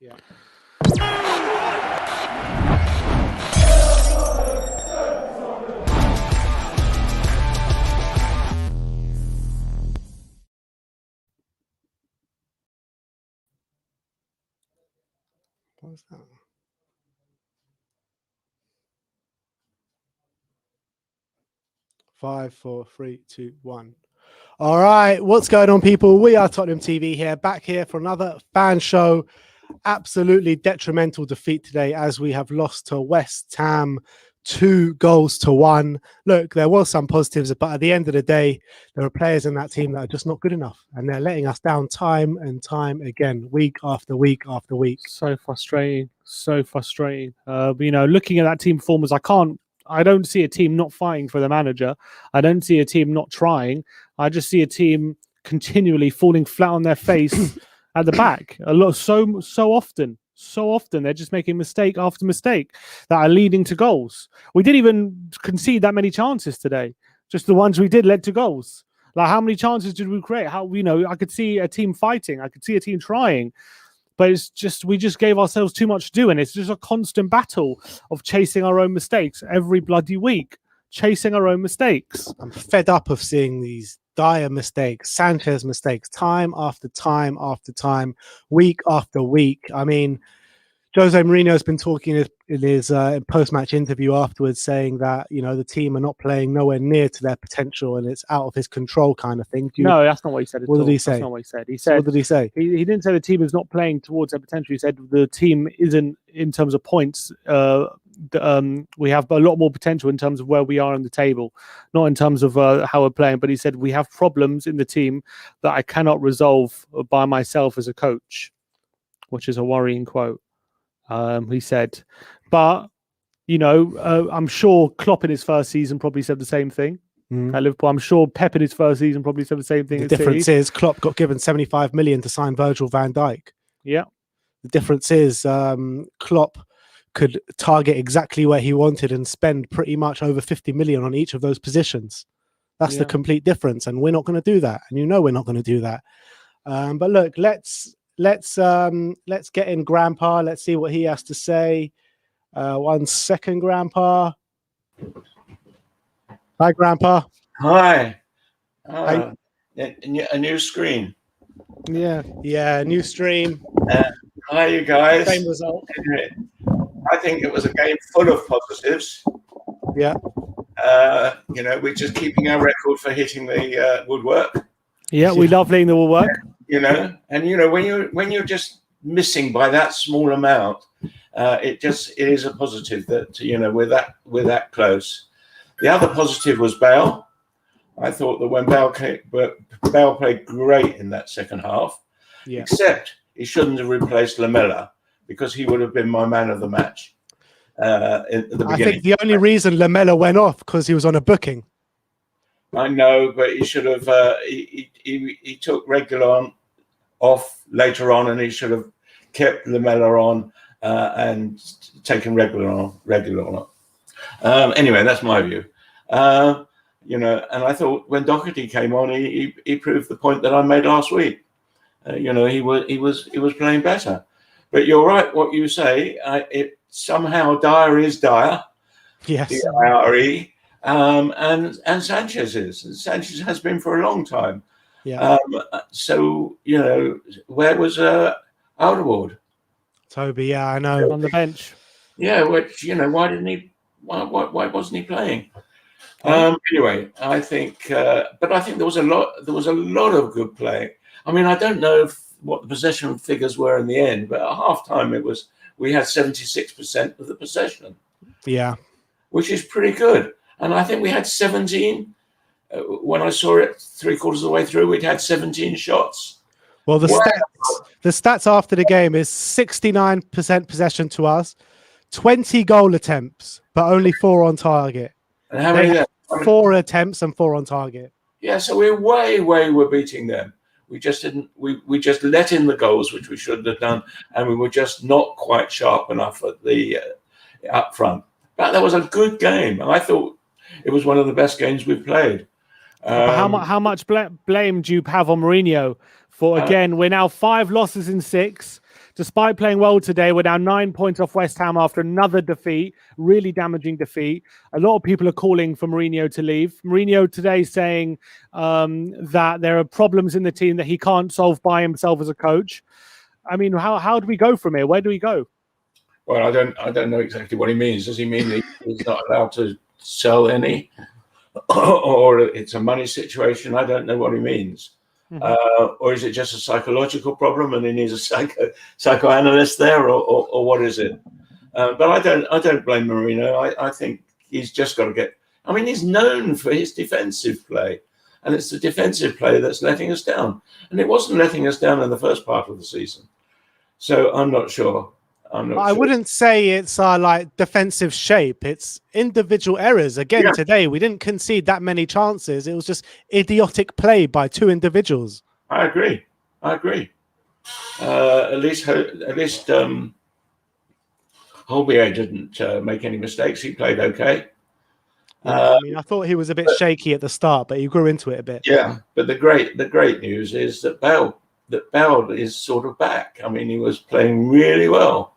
Yeah. What was that? Five, four, three, two, one. All right, what's going on, people? We are Tottenham TV here, back here for another fan show. Absolutely detrimental defeat today as we have lost to West Ham 2-1. Look, there was some positives, but at the end of the day, there are players in that team that are just not good enough, and they're letting us down time and time again, week after week after week. So frustrating, so frustrating. Looking at that team performance, I don't see a team not fighting for the manager. I don't see a team not trying. I just see a team continually falling flat on their face at the back. So often they're just making mistake after mistake that are leading to goals. We didn't even concede that many chances today. Just the ones we did led to goals. Like, how many chances did we create? I could see a team fighting. I could see a team trying. But it's just, we just gave ourselves too much to do. And it's just a constant battle of chasing our own mistakes every bloody week. Chasing our own mistakes. I'm fed up of seeing these dire mistakes, Sanchez mistakes, time after time after time, week after week. I mean, Jose Mourinho has been talking in his post-match interview afterwards, saying that, the team are not playing nowhere near to their potential and it's out of his control kind of thing. No, that's not what he said at all. What did he say? That's not what he said. He said, what did he say? He didn't say the team is not playing towards their potential. He said the team isn't, in terms of points, we have a lot more potential in terms of where we are on the table, not in terms of how we're playing. But he said we have problems in the team that I cannot resolve by myself as a coach, which is a worrying quote. He said, but I'm sure Klopp in his first season probably said the same thing at Liverpool. I'm sure Pep in his first season probably said the same thing. The difference is Klopp got given 75 million to sign Virgil van Dijk. Yeah. The difference is Klopp could target exactly where he wanted and spend pretty much over 50 million on each of those positions. That's the complete difference, and we're not going to do that. And we're not going to do that. But look, let's get in Grandpa. Let's see what he has to say. 1 second, Grandpa. Hi, Grandpa. Hi. A new screen. Yeah, new stream. Hi, you guys. Same result. I think it was a game full of positives. Yeah. We're just keeping our record for hitting the woodwork. Yeah, we love laying the woodwork. When you're just missing by that small amount, it is a positive that we're that close. The other positive was Bale. I thought that when Bale played great in that second half, except he shouldn't have replaced Lamela because he would have been my man of the match at the beginning. I think the only reason Lamela went off because he was on a booking. I know, but he should have. He took Reguilon off later on, and he should have kept Lamela on and taken Reguilon off. Anyway, that's my view. And I thought when Doherty came on, he proved the point that I made last week. He was playing better. But you're right, what you say. It somehow Dyer is Dyer. Yes. D-I-R-E. And Sanchez is. And Sanchez has been for a long time. Yeah. Where was Alderweireld? Toby, yeah, I know. On the bench. Yeah, which why didn't he? Why wasn't he playing? Anyway, I think, but I think there was a lot of good play. I mean, I don't know what the possession figures were in the end, but at half time we had 76% of the possession. Yeah, which is pretty good. And I think we had 17. When I saw it 3/4 of the way through, we'd had 17 shots. Well, the stats after the game is 69% possession to us, 20 goal attempts, but only 4 on target. And how many? 4 attempts and 4 on target. Yeah, so we're beating them. We just didn't. We just let in the goals, which we shouldn't have done, and we were just not quite sharp enough at the up front. But that was a good game, and I thought it was one of the best games we've played. How much blame do you have on Mourinho for? Again, we're now 5 losses in 6. despite playing well today, we're now 9 points off West Ham after another defeat, really damaging defeat. A lot of people are calling for Mourinho to leave. Mourinho today saying that there are problems in the team that he can't solve by himself as a coach. I mean, how do we go from here? Where do we go? Well, I don't know exactly what he means. Does he mean that he's not allowed to sell any, or it's a money situation? I don't know what he means. Or is it just a psychological problem and he needs a psychoanalyst there, or what is it? But I don't blame Mourinho. I think he's just got to get. I mean, he's known for his defensive play, and it's the defensive play that's letting us down. And it wasn't letting us down in the first part of the season. So I'm not sure. I wouldn't say it's like defensive shape. It's individual errors. Again, today we didn't concede that many chances. It was just idiotic play by two individuals. I agree. At least Holbier didn't make any mistakes. He played okay. I mean, I thought he was a bit shaky at the start, but he grew into it a bit. Yeah, but the great news is that Bell is sort of back. I mean, he was playing really well.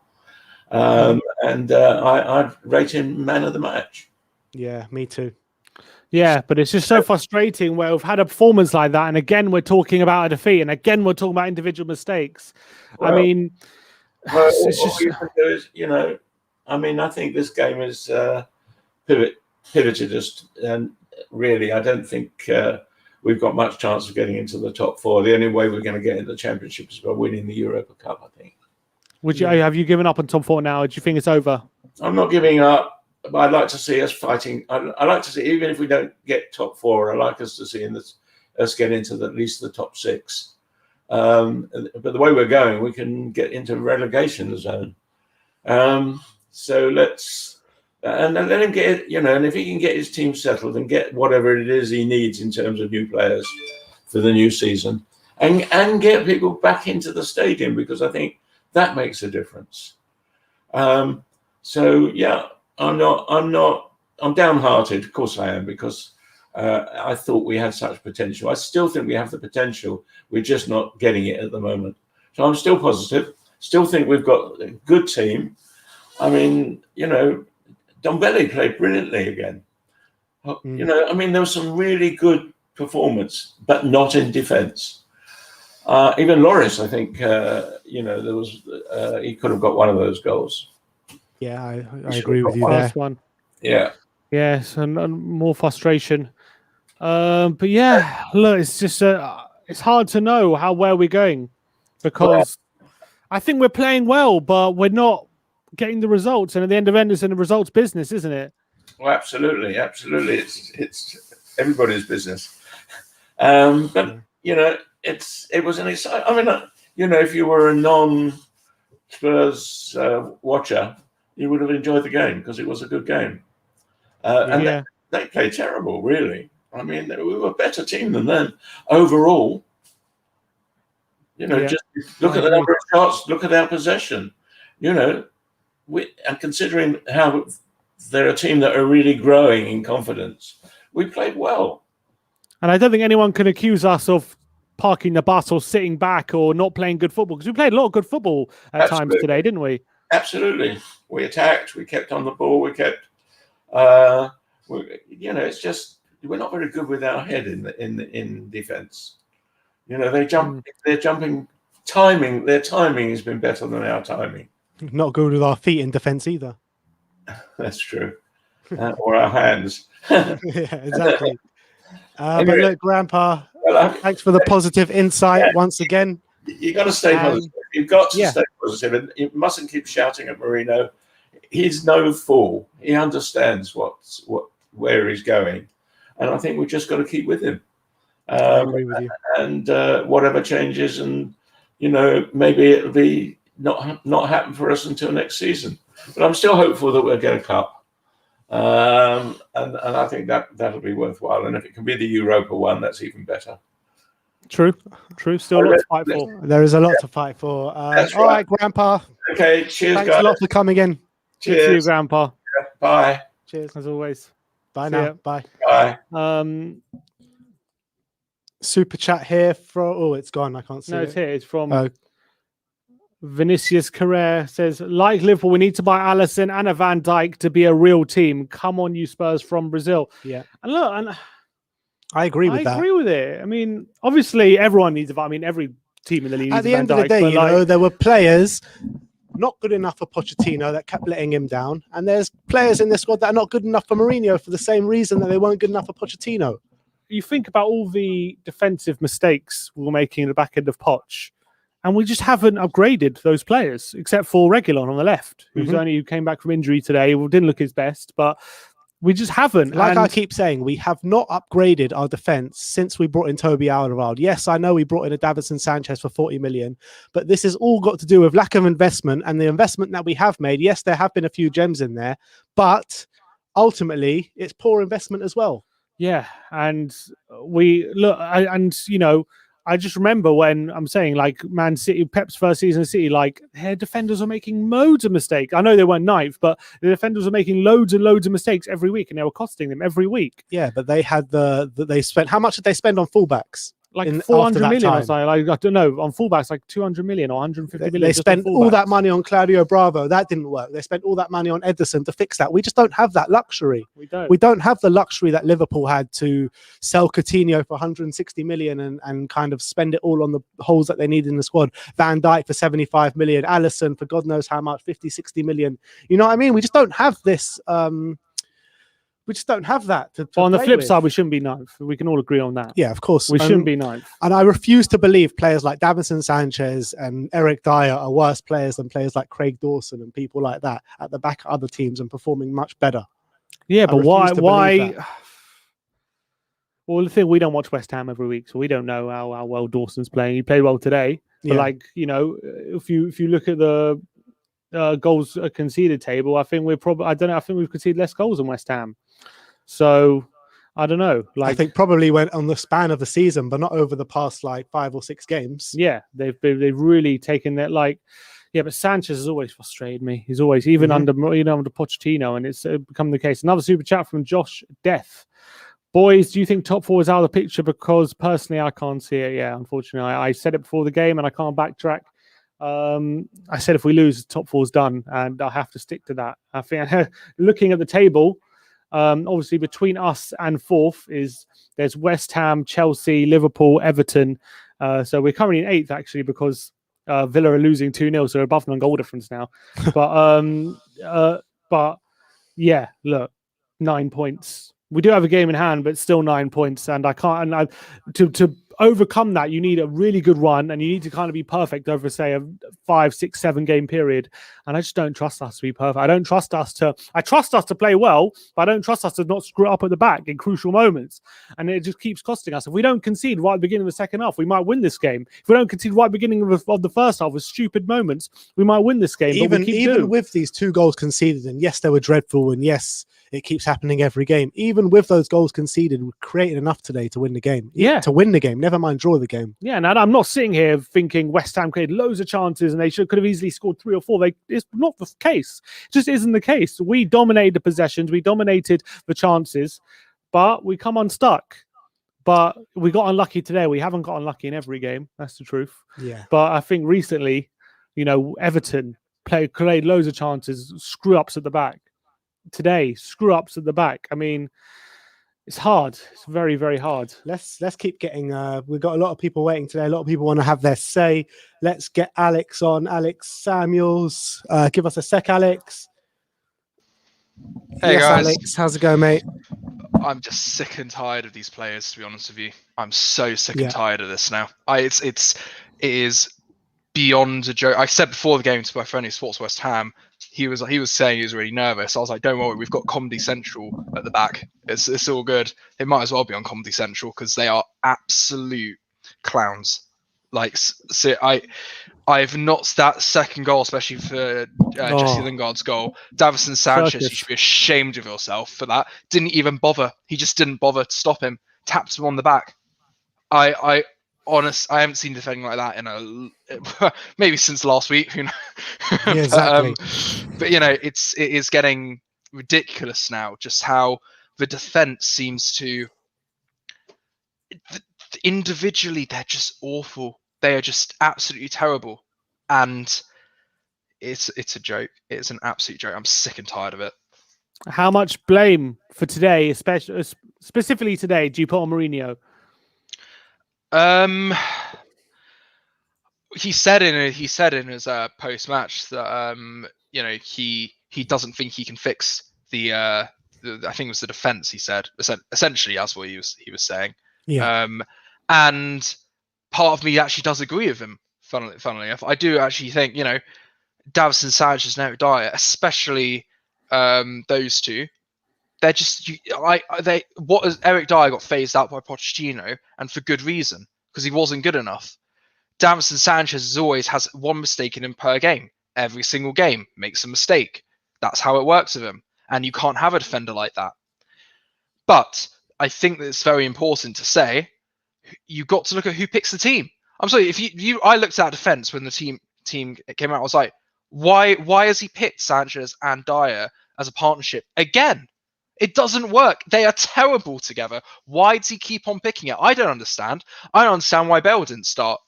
And I'd rate him man of the match. Yeah, me too. Yeah, but it's just so frustrating where we've had a performance like that, and again we're talking about a defeat, and again we're talking about individual mistakes. Well, I mean, it's just you can do is, I mean, I think this game is pivoted us, and really, I don't think we've got much chance of getting into the top four. The only way we're going to get into the Championship is by winning the Europa Cup, I think. Have you given up on top four now? Do you think it's over? I'm not giving up, but I'd like to see us fighting. I'd like to see, even if we don't get top four, I'd like us to see us get into at least the top six. But the way we're going, we can get into relegation zone. So let's and let him get it, and if he can get his team settled and get whatever it is he needs in terms of new players for the new season, and get people back into the stadium, because I think that makes a difference. So yeah, I'm downhearted. Of course I am, because I thought we had such potential. I still think we have the potential. We're just not getting it at the moment. So I'm still positive. Still think we've got a good team. I mean, Dombele played brilliantly again. I mean, there was some really good performance, but not in defence. Even Loris, I think, there was he could have got one of those goals. Yeah, I agree with you there. One. Yeah. Yes, and more frustration. But yeah, look, it's just it's hard to know where we're going, because I think we're playing well, but we're not getting the results. And at the end of it, it's in the results business, isn't it? Well, absolutely. It's everybody's business. But it was an exciting. I mean, if you were a non-Spurs watcher, you would have enjoyed the game, because it was a good game. And they played terrible, really. I mean, we were a better team than them overall. Just look at the number of shots, look at our possession. And considering how they're a team that are really growing in confidence, we played well. And I don't think anyone can accuse us of parking the bus or sitting back or not playing good football, because we played a lot of good football at times today, didn't we? Absolutely. We attacked, we kept on the ball, we kept it's just we're not very good with our head in defense. They're jumping timing, their timing has been better than our timing. Not good with our feet in defense either. That's true. Or our hands. Yeah, exactly. But look, Grandpa, thanks for the positive insight once again. You got to stay positive. You've got to stay positive, and you mustn't keep shouting at Mourinho. He's no fool. He understands where he's going, and I think we've just got to keep with him. I agree with you. And whatever changes, and maybe it'll be not happen for us until next season. But I'm still hopeful that we'll get a cup, and I think that'll be worthwhile. And if it can be the Europa one, that's even better. True. Still a lot to fight for. There is a lot to fight for. All right, Grandpa. Okay, cheers, Thanks guys. a lot for coming in. Cheers. Good to you, Grandpa. Yeah, bye. Cheers, as always. Bye now. Bye. Bye. Super chat here from. Oh, it's gone. I can't see. No, it's here. It's from. Vinicius Carrere says, like Liverpool, we need to buy Alisson and a Van Dijk to be a real team. Come on, you Spurs from Brazil. Yeah. And look, and I agree with I that. agree with it. I mean, obviously, everyone needs a. I mean, every team in the league needs At the a Van end of the Dijk, day, but you know, there were players not good enough for Pochettino that kept letting him down. And there's players in this squad that are not good enough for Mourinho for the same reason that they weren't good enough for Pochettino. you think about all the defensive mistakes we were making in the back end of Poch, and we just haven't upgraded those players, except for Reguilon on the left, who came back from injury today. Well, didn't look his best, but we just haven't. Like and I keep saying, we have not upgraded our defense since we brought in Toby Alderweireld. Yes, I know we brought in a Davinson Sanchez for 40 million, but this has all got to do with lack of investment, and the investment that we have made. Yes, there have been a few gems in there, but ultimately it's poor investment as well. Yeah, and we look, and you know, I just remember when I'm saying like Man City, Pep's first season of City, like their defenders were making loads of mistakes. I know they weren't ninth, but the defenders were making loads and loads of mistakes every week, and they were costing them every week. Yeah, but they had they spent, how much did they spend on fullbacks? Like after 400 that million or time? something. Like, I don't know, on fullbacks, like 200 million or 150 million. They just on spent all that fullbacks. money on Claudio Bravo. That didn't work. They spent all that money on Ederson to fix that. We just don't have that luxury. We don't have the luxury that Liverpool had to sell Coutinho for 160 million and kind of spend it all on the holes that they need in the squad. Van Dijk for 75 million. Alisson for God knows how much, 50, 60 million. You know what I mean? We just don't have this. We just don't have that. But on the flip side, we shouldn't be ninth. We can all agree on that. Yeah, of course. We shouldn't be ninth. And I refuse to believe players like Davinson Sanchez and Eric Dyer are worse players than players like Craig Dawson and people like that at the back of other teams and performing much better. Yeah, but why? That. Well, the thing, we don't watch West Ham every week, so we don't know how well Dawson's playing. He played well today, but like, you know, if you look at the goals conceded table, I think we're probably, I don't know, I think we've conceded less goals than West Ham. So I don't know. Like, I think probably went on the span of the season, but not over the past like 5 or 6 games. Yeah, they've really taken that. Like, yeah, but Sanchez has always frustrated me. He's always, even under Pochettino, and it's become the case. Another super chat from Josh Death. Boys, do you think top 4 is out of the picture? Because personally, I can't see it. Yeah, unfortunately, I said it before the game, and I can't backtrack. I said if we lose, top 4's done, and I have to stick to that. I think looking at the table. Obviously, between us and 4th there's West Ham, Chelsea, Liverpool, Everton. So we're currently in 8th actually because Villa are losing 2-0, so we're above them on goal difference now. But yeah, look, 9 points. We do have a game in hand, but still 9 points, and I can't. And to overcome that, you need a really good run, and you need to kind of be perfect over, say, a 5, 6, 7 game period. And I just don't trust us to be perfect. I trust us to play well, but I don't trust us to not screw up at the back in crucial moments. And it just keeps costing us. If we don't concede right at the beginning of the second half, we might win this game. If we don't concede right at the beginning of the first half with stupid moments, we might win this game. Even with these 2 goals conceded, and yes, they were dreadful, and yes, it keeps happening every game. Even with those goals conceded, we created enough today to win the game. Yeah, to win the game. Never mind draw the game. Yeah, and I'm not sitting here thinking West Ham created loads of chances and they could have easily scored 3 or 4. It's not the case. It just isn't the case. We dominated the possessions, we dominated the chances, but we come unstuck. But we got unlucky today. We haven't got unlucky in every game. That's the truth. Yeah. But I think recently, you know, Everton created loads of chances, screw ups at the back. Today, screw ups at the back. I mean, it's hard. It's very, very hard. Let's keep getting. We've got a lot of people waiting today. A lot of people want to have their say. Let's get Alex on. Alex Samuels. Give us a sec, Alex. Hey guys, Alex, how's it going, mate? I'm just sick and tired of these players. To be honest with you, I'm so sick and tired of this now. It is beyond a joke. I said before the game to my friend who supports West Ham. He was saying he was really nervous. I was like, don't worry, we've got Comedy Central at the back. It's all good. It might as well be on Comedy Central because they are absolute clowns. Like, so I've not that second goal, especially for Jesse Lingard's goal. Davison Sanchez, you should be ashamed of yourself for that. Didn't even bother. He just didn't bother to stop him. Taps him on the back. I haven't seen defending like that in maybe since last week. You know, yeah, exactly. But you know, it is getting ridiculous now. Just how the defense seems to individually, they're just awful. They are just absolutely terrible. and it's a joke. It's an absolute joke. I'm sick and tired of it. How much blame for today, especially specifically today, do you put on Mourinho? He said in his post match that he doesn't think he can fix the I think it was the defense. He said essentially that's what he was saying. Yeah. And part of me actually does agree with him. Funnily enough, I do actually think Davinson Sanchez and Eric Dyer, especially those two. They're just Eric Dyer got phased out by Pochettino, and for good reason, because he wasn't good enough. Davinson Sanchez always has one mistake in him per game. Every single game makes a mistake. That's how it works with him, and you can't have a defender like that. But I think that it's very important to say you got to look at who picks the team. I'm sorry, if I looked at defense when the team came out. I was like, why has he picked Sanchez and Dyer as a partnership again? It doesn't work. They are terrible together. Why does he keep on picking it? I don't understand. I don't understand why Bale didn't start.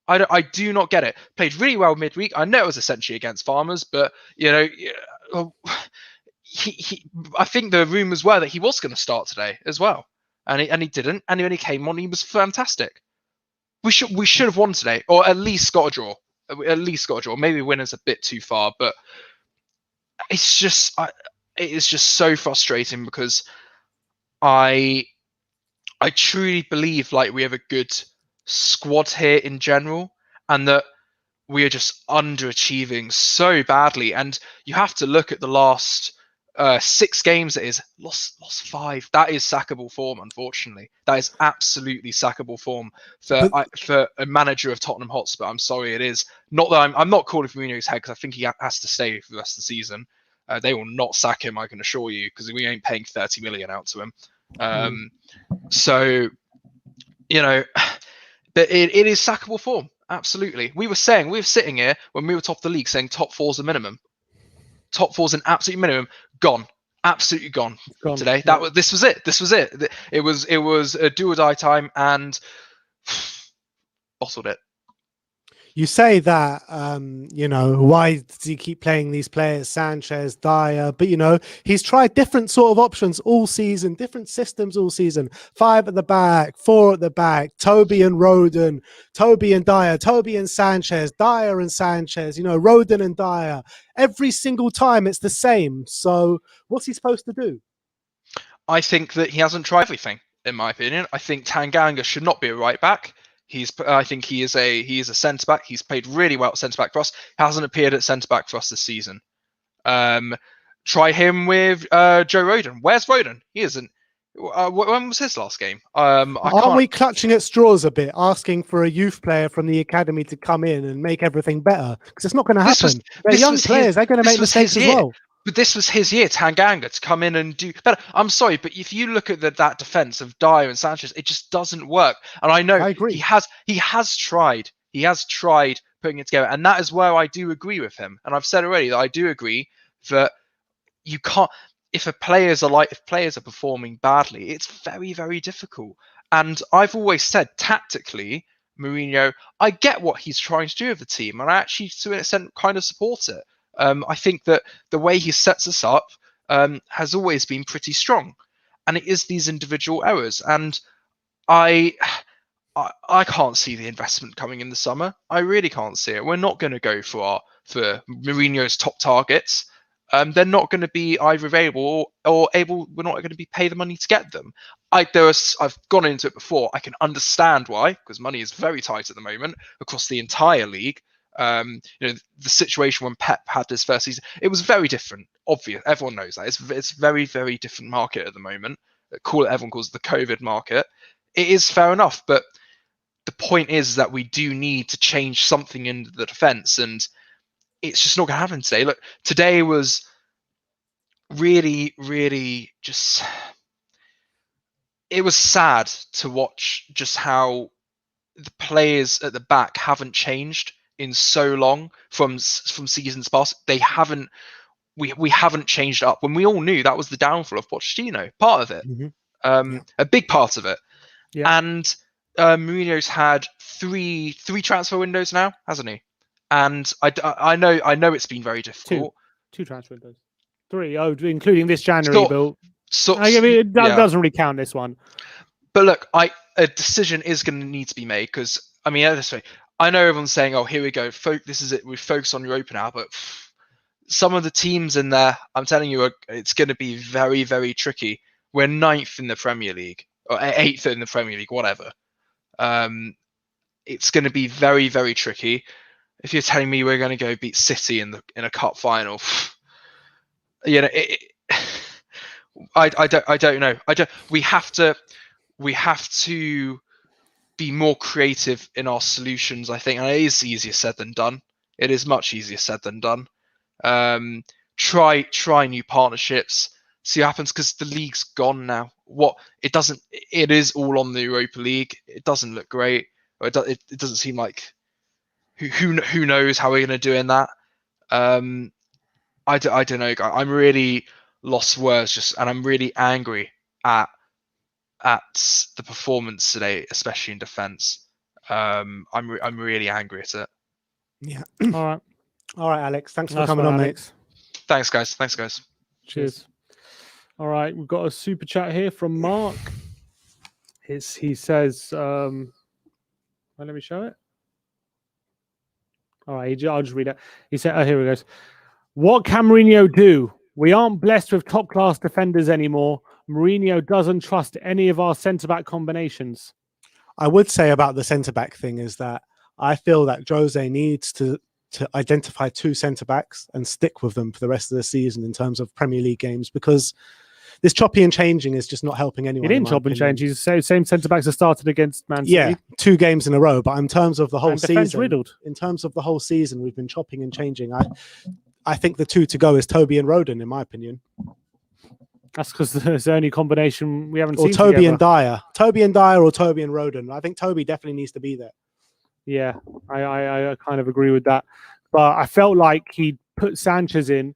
I do not get it. Played really well midweek. I know it was essentially against Farmers, but I think the rumours were that he was going to start today as well, and he didn't. And when he came on, he was fantastic. We should have won today, or at least got a draw. Maybe win is a bit too far, but it is just so frustrating because I truly believe like we have a good squad here in general, and that we are just underachieving so badly. And you have to look at the last 6 games. It is lost 5. That is sackable form. Unfortunately, that is absolutely sackable form for a manager of Tottenham Hotspur. I'm sorry, it is not that I'm not calling for Mourinho's head, because I think he has to stay for the rest of the season. They will not sack him, I can assure you, because we ain't paying 30 million out to him. So but it is sackable form. Absolutely. We were sitting here when we were top of the league saying top 4's a minimum. Top 4's an absolute minimum. Gone. Absolutely gone. Today. Yeah. This was it. It was a do or die time, and bottled it. You say that, why does he keep playing these players, Sanchez, Dyer? But, he's tried different sort of options all season, different systems all season. 5 at the back, 4 at the back, Toby and Roden, Toby and Dyer, Toby and Sanchez, Dyer and Sanchez, Roden and Dyer. Every single time it's the same. So what's he supposed to do? I think that he hasn't tried everything, in my opinion. I think Tanganga should not be a right back. I think he is a centre back. He's played really well at centre back for us. Hasn't appeared at centre back for us this season. Try him with Joe Roden. Where's Roden? He isn't. When was his last game? Aren't we clutching at straws a bit, asking for a youth player from the academy to come in and make everything better? Because it's not going to happen. They're young players. They're going to make mistakes as well. But this was his year, Tanganga, to come in and do better. I'm sorry, but if you look at that defense of Dyer and Sanchez, it just doesn't work. And I know I agree. He has tried putting it together, and that is where I do agree with him. And I've said already that I do agree that you can't. If players are performing badly, it's very, very difficult. And I've always said, tactically, Mourinho, I get what he's trying to do with the team, and I actually, to an extent, kind of support it. I think that the way he sets us up has always been pretty strong, and it is these individual errors. And I can't see the investment coming in the summer. I really can't see it. We're not going to go for Mourinho's top targets. They're not going to be either available or able. We're not going to be pay the money to get them. I've gone into it before. I can understand why, because money is very tight at the moment across the entire league. The situation when Pep had his first season, it was very different. Obvious, everyone knows that it's very, very different market at the moment. Everyone calls it the COVID market. It is fair enough, but the point is that we do need to change something in the defense, and it's just not going to happen today. Look, today was really, really just. It was sad to watch just how the players at the back haven't changed in so long from seasons past. They haven't. We haven't changed up when we all knew that was the downfall of Pochettino. Part of it, a big part of it. Yeah. And Mourinho's had three transfer windows now, hasn't he? And I know it's been very difficult. Two transfer windows. 3, including this January, Sort- Bill. So I mean, that yeah. doesn't really count this one. But look, a decision is going to need to be made because I mean, this way, I know everyone's saying, "Oh, here we go. This is it. We focus on Europa now." But some of the teams in there, I'm telling you, it's going to be very, very tricky. We're 9th in the Premier League or 8th in the Premier League, whatever. It's going to be very, very tricky. If you're telling me we're going to go beat City in a cup final, you know, I don't know. We have to be more creative in our solutions, I think, and it is easier said than done. It is much easier said than done. Try new partnerships, see what happens, because the league's gone now. It is all on the Europa League. It doesn't look great. Or it doesn't seem like who knows how we're going to do in that. I don't know. I'm really lost words, and I'm really angry at the performance today, especially in defence. I'm really angry at it. Yeah. All Right, Alex. Thanks for Nice coming one, on, Alex. mate. Thanks, guys. Cheers. All right, we've got a super chat here from Mark. He says, well, let me show it. All right, I'll just read it. He said, oh, here it goes. What can Mourinho do? We aren't blessed with top-class defenders anymore. Mourinho doesn't trust any of our centre-back combinations. I would say about the centre-back thing is that I feel that Jose needs to identify 2 centre-backs and stick with them for the rest of the season in terms of Premier League games, because this choppy and changing is just not helping anyone. He didn't chop and change. He's the same centre-backs that started against Man City. Yeah, 2 games in a row. But in terms of the whole season, riddled. In terms of the whole season, we've been chopping and changing. I think the 2 to go is Toby and Rodon, in my opinion. That's because it's the only combination we haven't or seen Toby together. and Dyer. Toby and Dyer or Toby and Rodon. I think Toby definitely needs to be there. Yeah, I kind of agree with that. But I felt like he put Sanchez in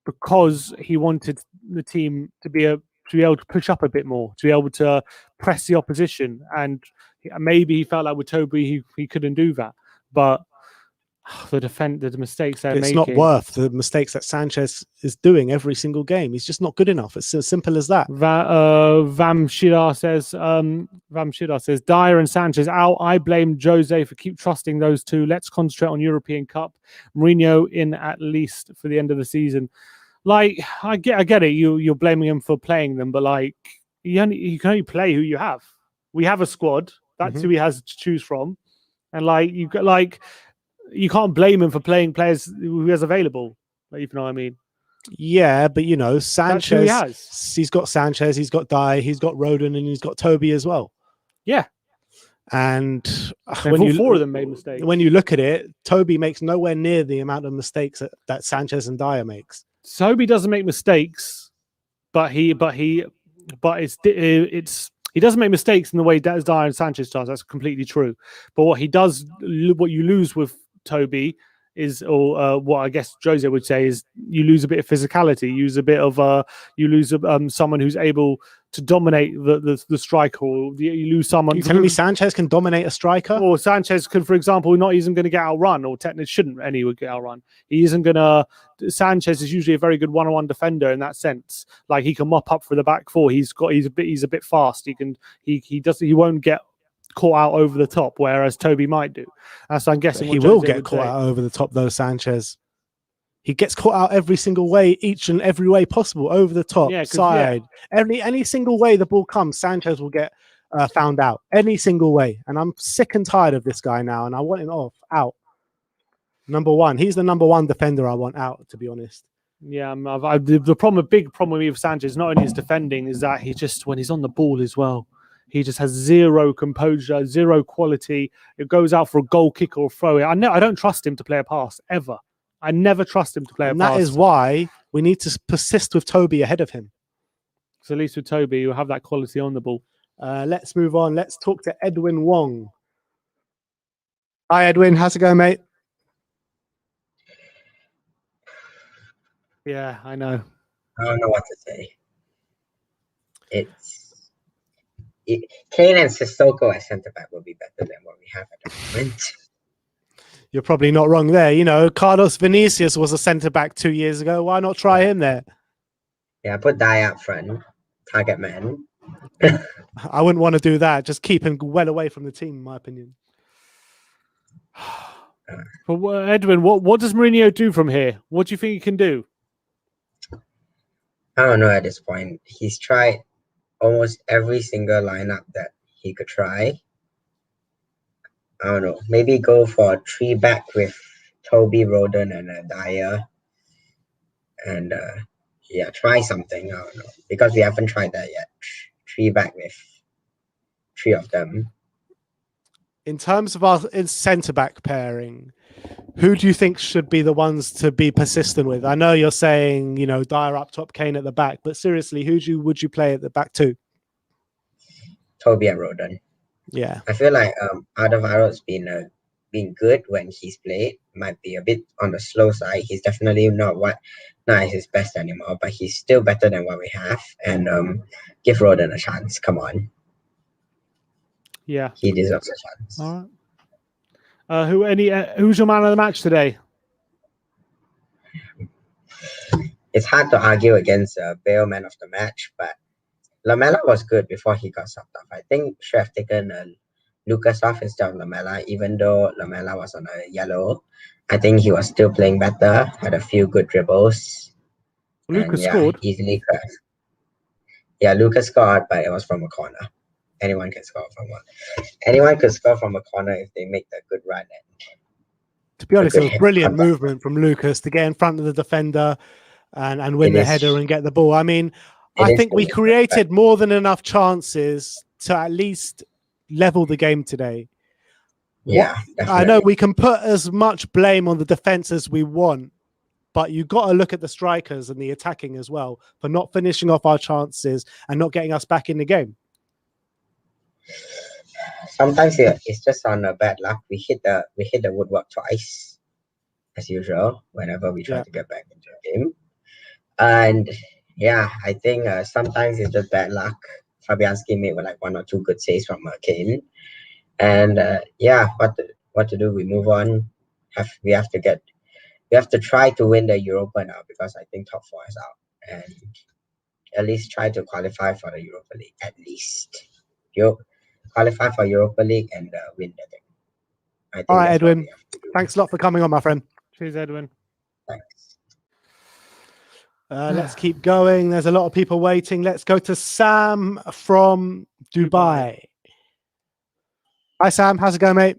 because he wanted the team to be able to push up a bit more, to be able to press the opposition. And maybe he felt like with Toby, he couldn't do that. But the mistakes they're making. It's not worth the mistakes that Sanchez is doing every single game. He's just not good enough. It's as simple as that. Vam Shidar says, Dyer and Sanchez out. I blame Jose for keep trusting those 2. Let's concentrate on European Cup. Mourinho in at least for the end of the season. Like, I get it. You're blaming him for playing them, but like, you can only play who you have. We have a squad. That's who he has to choose from, and like you can't blame him for playing players who he has available. Like, if you know what I mean. Yeah, but Sanchez. He's got Sanchez. He's got Dyer. He's got Rodon, and he's got Toby as well. Yeah. And when 4 of them made mistakes. When you look at it, Toby makes nowhere near the amount of mistakes that Sanchez and Dyer makes. Toby doesn't make mistakes, but he doesn't make mistakes in the way Dyer and Sanchez does. That's completely true. But what you lose with Toby is, or what I guess Jose would say is, you lose a bit of physicality. You lose someone who's able to dominate the striker. Or you lose someone. You telling me Sanchez can dominate a striker? Or Sanchez could, for example, not even going to get outrun, or technically shouldn't anyway get outrun. He isn't going to. Sanchez is usually a very good one-on-one defender in that sense. Like, he can mop up for the back 4. He's a bit fast. He won't get caught out over the top, whereas Toby might do. So I'm guessing he will get caught out over the top, though. Sanchez, he gets caught out every single way, each and every way possible, over the top, side, any single way the ball comes, Sanchez will get found out, any single way. And I'm sick and tired of this guy now, and I want him out. Number 1, he's the number 1 defender I want out, to be honest. Yeah, the big problem with Sanchez, not only his defending, is that he just, when he's on the ball as well, he just has zero composure, zero quality. It goes out for a goal kick or a throw. I don't trust him to play a pass, ever. I never trust him to play a pass. And that is why we need to persist with Toby ahead of him. So at least with Toby, you'll have that quality on the ball. Let's move on. Let's talk to Edwen Wong. Hi, Edwin. How's it going, mate? Yeah, I know. I don't know what to say. Kane and Sissoko as centre back would be better than what we have at the moment. You're probably not wrong there. You know, Carlos Vinicius was a centre back 2 years ago. Why not try him there? Yeah, put Dai up front, target man. I wouldn't want to do that. Just keep him well away from the team, in my opinion. But Edwin, what does Mourinho do from here? What do you think he can do? I don't know at this point. He's tried almost every single lineup that he could try. I don't know. Maybe go for a 3-back with Toby, Roden, and Dyer. And yeah, try something. I don't know. Because we haven't tried that yet. 3-back with 3 of them. In terms of our centre back pairing, who do you think should be the ones to be persistent with? I know you're saying, you know, Dyer up top, Kane at the back, but seriously, would you play at the back too? Toby and Roden. Yeah. I feel like Alvaro's been good when he's played. Might be a bit on the slow side. He's definitely not at his best anymore, but he's still better than what we have. And give Roden a chance. Come on. Yeah, He deserves a chance. all right. Who's your man of the match today? It's hard to argue against Bale man of the match, but Lamela was good before he got subbed off. I think should have taken Lucas off instead of Lamela, even though Lamela was on a yellow. I think he was still playing better, had a few good dribbles. Lucas and, scored. Easily could. Yeah, Lucas scored, but it was from a corner. Anyone can score from one. Anyone could score from a corner if they make the good run. To be honest, it was good brilliant contact. movement from Lucas to get in front of the defender and win It the is- header and get the ball. I mean, it I is think we good, created more than enough chances to at least level the game today. Yeah, I know definitely. we can put as much blame on the defense as we want, but you've got to look at the strikers and the attacking as well for not finishing off our chances and not getting us back in the game. Sometimes it's just on a bad luck. We hit the woodwork twice, as usual, whenever we try Yeah. to get back into the game. And yeah, I think sometimes it's just bad luck. Fabianski made like 1 or 2 good saves from Kane. And yeah, what to do? We move on. We have to try to win the Europa now, because I think top 4 is out, and at least try to qualify for the Europa League. At least you qualify for Europa League and win the thing. I think All right, that's what Edwin. we have to do. Thanks a lot for coming on, my friend. Cheers, Edwin. Thanks. Let's keep going. There's a lot of people waiting. Let's go to Sam from Dubai. Hi, Sam. How's it going, mate?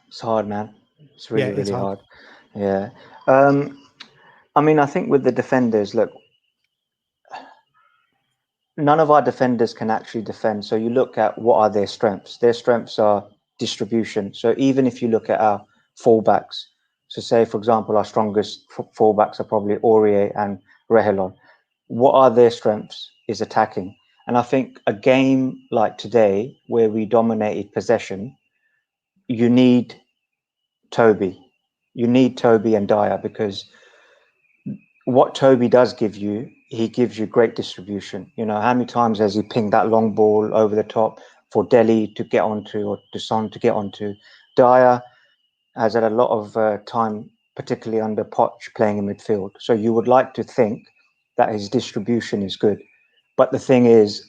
It's hard, man. It's really, Yeah, it's really hard. hard. Yeah. I mean, I think with the defenders, look, none of our defenders can actually defend. So you look at what are their strengths. Their strengths are distribution. So even if you look at our fullbacks, so say, for example, our strongest fullbacks are probably Aurier and Rehelon. What are their strengths is attacking. And I think a game like today, where we dominated possession, you need Toby. You need Toby and Dyer, because what Toby does give you, he gives you great distribution. You know, how many times has he pinged that long ball over the top for Delhi to get onto, or to Son to get onto? Dyer has had a lot of time, particularly under Poch, playing in midfield. So you would like to think that his distribution is good. But the thing is,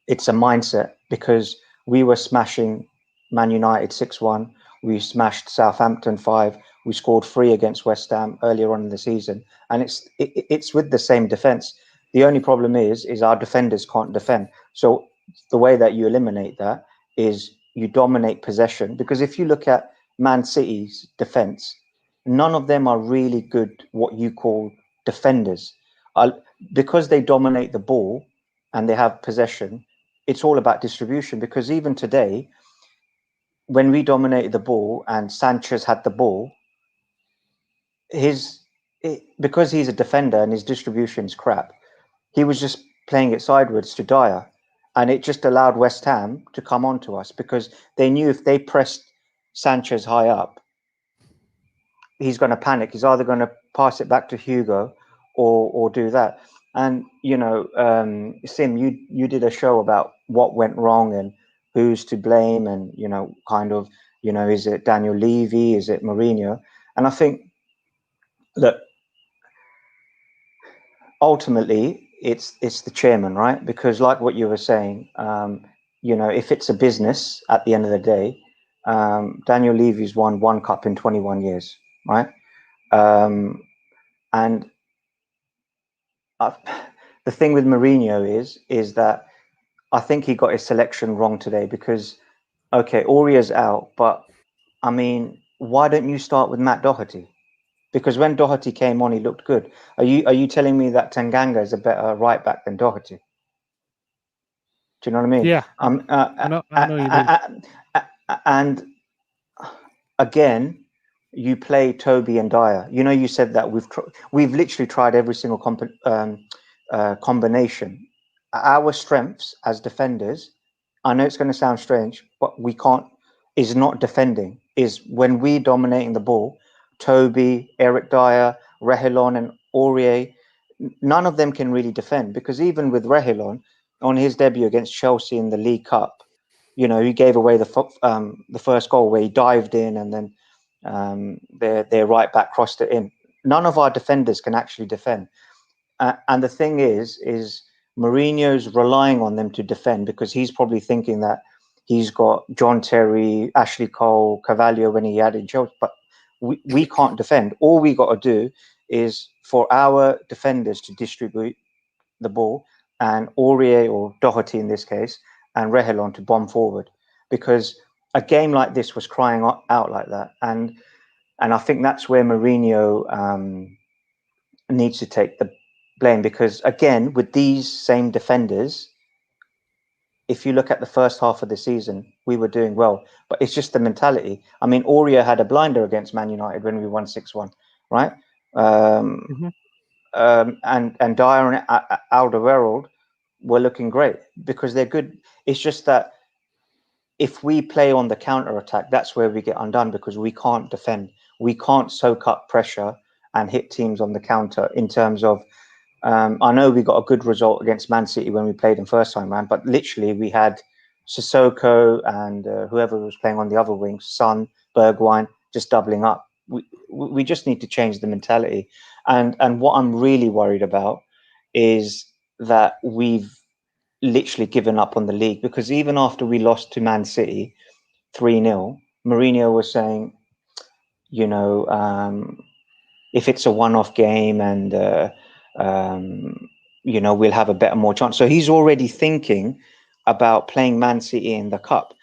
it's a mindset, because we were smashing Man United 6-1. We smashed Southampton 5. We scored 3 against West Ham earlier on in the season. And it's with the same defense. The only problem is our defenders can't defend. So the way that you eliminate that is you dominate possession. Because if you look at Man City's defense, none of them are really good, what you call defenders. Because they dominate the ball and they have possession, it's all about distribution. Because even today, when we dominated the ball and Sanchez had the ball, because he's a defender and his distribution is crap, he was just playing it sideways to Dyer, and it just allowed West Ham to come onto us, because they knew if they pressed Sanchez high up, he's going to panic. He's either going to pass it back to Hugo or do that. And you know, Sim, you did a show about what went wrong and who's to blame, and you know, kind of You know, is it Daniel Levy? Is it Mourinho? And I think that ultimately it's the chairman, right? Because like what you were saying, you know, if it's a business at the end of the day, Daniel Levy's won one cup in 21 years, right? And the thing with Mourinho is that I think he got his selection wrong today because, okay, Auria's out, but I mean, why don't you start with Matt Doherty? Because when Doherty came on, he looked good. Are you telling me that Tanganga is a better right back than Doherty? Do you know what I mean? Yeah, I know what you mean. And again, you play Toby and Dyer. You know, you said that we've literally tried every single combination. Our strengths as defenders, I know it's going to sound strange, but we can't. Is not defending. Is when we dominating the ball. Toby, Eric Dyer, Reguilon, and Aurier. None of them can really defend because even with Reguilon on his debut against Chelsea in the League Cup, you know, he gave away the first goal where he dived in and then their right back crossed it in. None of our defenders can actually defend, and the thing is Mourinho's relying on them to defend because he's probably thinking that he's got John Terry, Ashley Cole, Carvalho when he had in Chelsea, but we can't defend. All we got to do is for our defenders to distribute the ball and Aurier or Doherty in this case and Reguilon to bomb forward, because a game like this was crying out like that, and I think that's where Mourinho needs to take the blame, because again with these same defenders, if you look at the first half of the season, we were doing well, but it's just the mentality. I mean, Aurier had a blinder against Man United when we won 6-1, right? And Dyer and Alderweireld were looking great because they're good. It's just that if we play on the counter attack, that's where we get undone because we can't defend. We can't soak up pressure and hit teams on the counter in terms of. I know we got a good result against Man City when we played them first time round, but literally we had Sissoko and whoever was playing on the other wings, Son, Bergwijn, just doubling up. We just need to change the mentality. And what I'm really worried about is that we've literally given up on the league, because even after we lost to Man City 3-0, Mourinho was saying, you know, if it's a one-off game and you know, we'll have a more chance. So he's already thinking about playing Man City in the cup.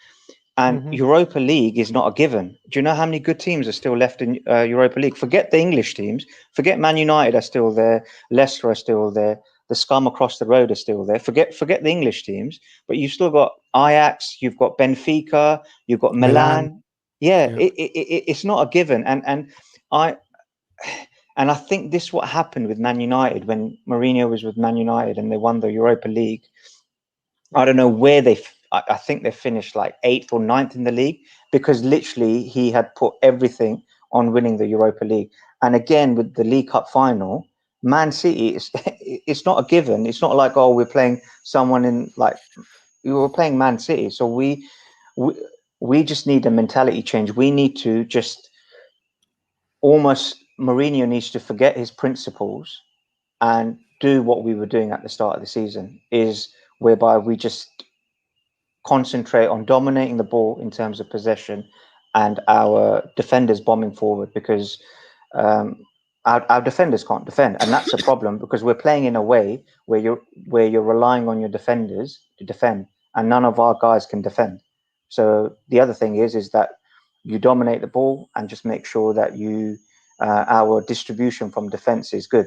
And Europa League is not a given. Do you know how many good teams are still left in Europa League? Forget the English teams. Forget Man United are still there. Leicester are still there. The scum across the road are still there. Forget the English teams. But you've still got Ajax. You've got Benfica. You've got Milan. Yeah. It's not a given. And I think this is what happened with Man United when Mourinho was with Man United and they won the Europa League. I don't know where I think they finished like 8th or 9th in the league, because literally he had put everything on winning the Europa League. And again, with the League Cup final, Man City, it's not a given. It's not like, oh, we're playing someone in, like, we were playing Man City. So we just need a mentality change. We need to just almost, Mourinho needs to forget his principles and do what we were doing at the start of the season, is whereby we just concentrate on dominating the ball in terms of possession and our defenders bombing forward, because our defenders can't defend, and that's a problem because we're playing in a way where you're relying on your defenders to defend, and none of our guys can defend. So the other thing is that you dominate the ball and just make sure that you our distribution from defense is good.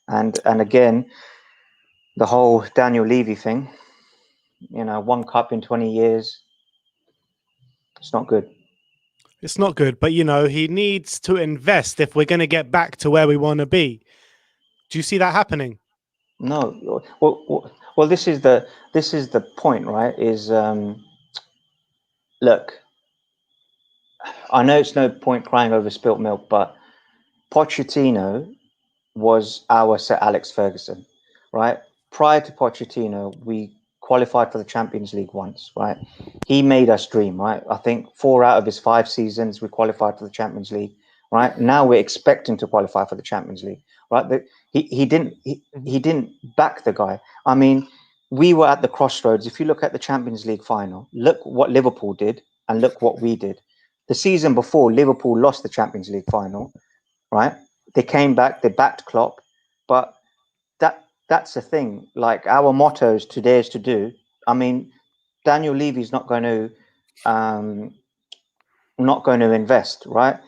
And again, the whole Daniel Levy thing, you know, one cup in 20 years, it's not good. It's not good, but you know, he needs to invest if we're going to get back to where we want to be. Do you see that happening? No. Well, this is the point, right? Is look, I know it's no point crying over spilt milk, but Pochettino was our Sir Alex Ferguson, right? Prior to Pochettino, we qualified for the Champions League once, right? He made us dream, right? I think 4 out of his 5 seasons we qualified for the Champions League, right? Now we're expecting to qualify for the Champions League, right? He didn't back the guy. I mean, we were at the crossroads. If you look at the Champions League final, look what Liverpool did and look what we did. The season before, Liverpool lost the Champions League final, right? They came back, they backed Klopp, but that's the thing. Like, our motto is to dare is to do. I mean, Daniel Levy's not going to invest, right?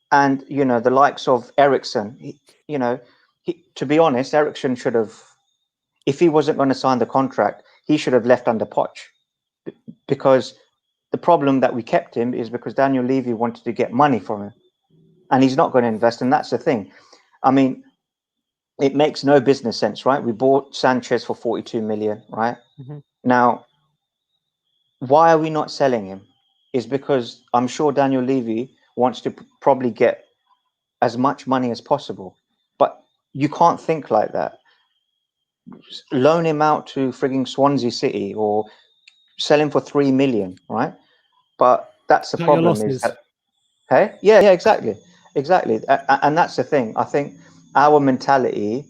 And you know, the likes of Ericsson, to be honest, Ericsson should have, if he wasn't going to sign the contract, he should have left under Poch, because the problem that we kept him is because Daniel Levy wanted to get money from him, and he's not going to invest. And that's the thing. I mean, it makes no business sense, right? We bought Sanchez for 42 million, right? Mm-hmm. Now, why are we not selling him? Is because I'm sure Daniel Levy wants to probably get as much money as possible, but you can't think like that. Loan him out to frigging Swansea City or sell him for 3 million, right? But that's the problem, is that, hey, yeah, exactly. And that's the thing. I think our mentality,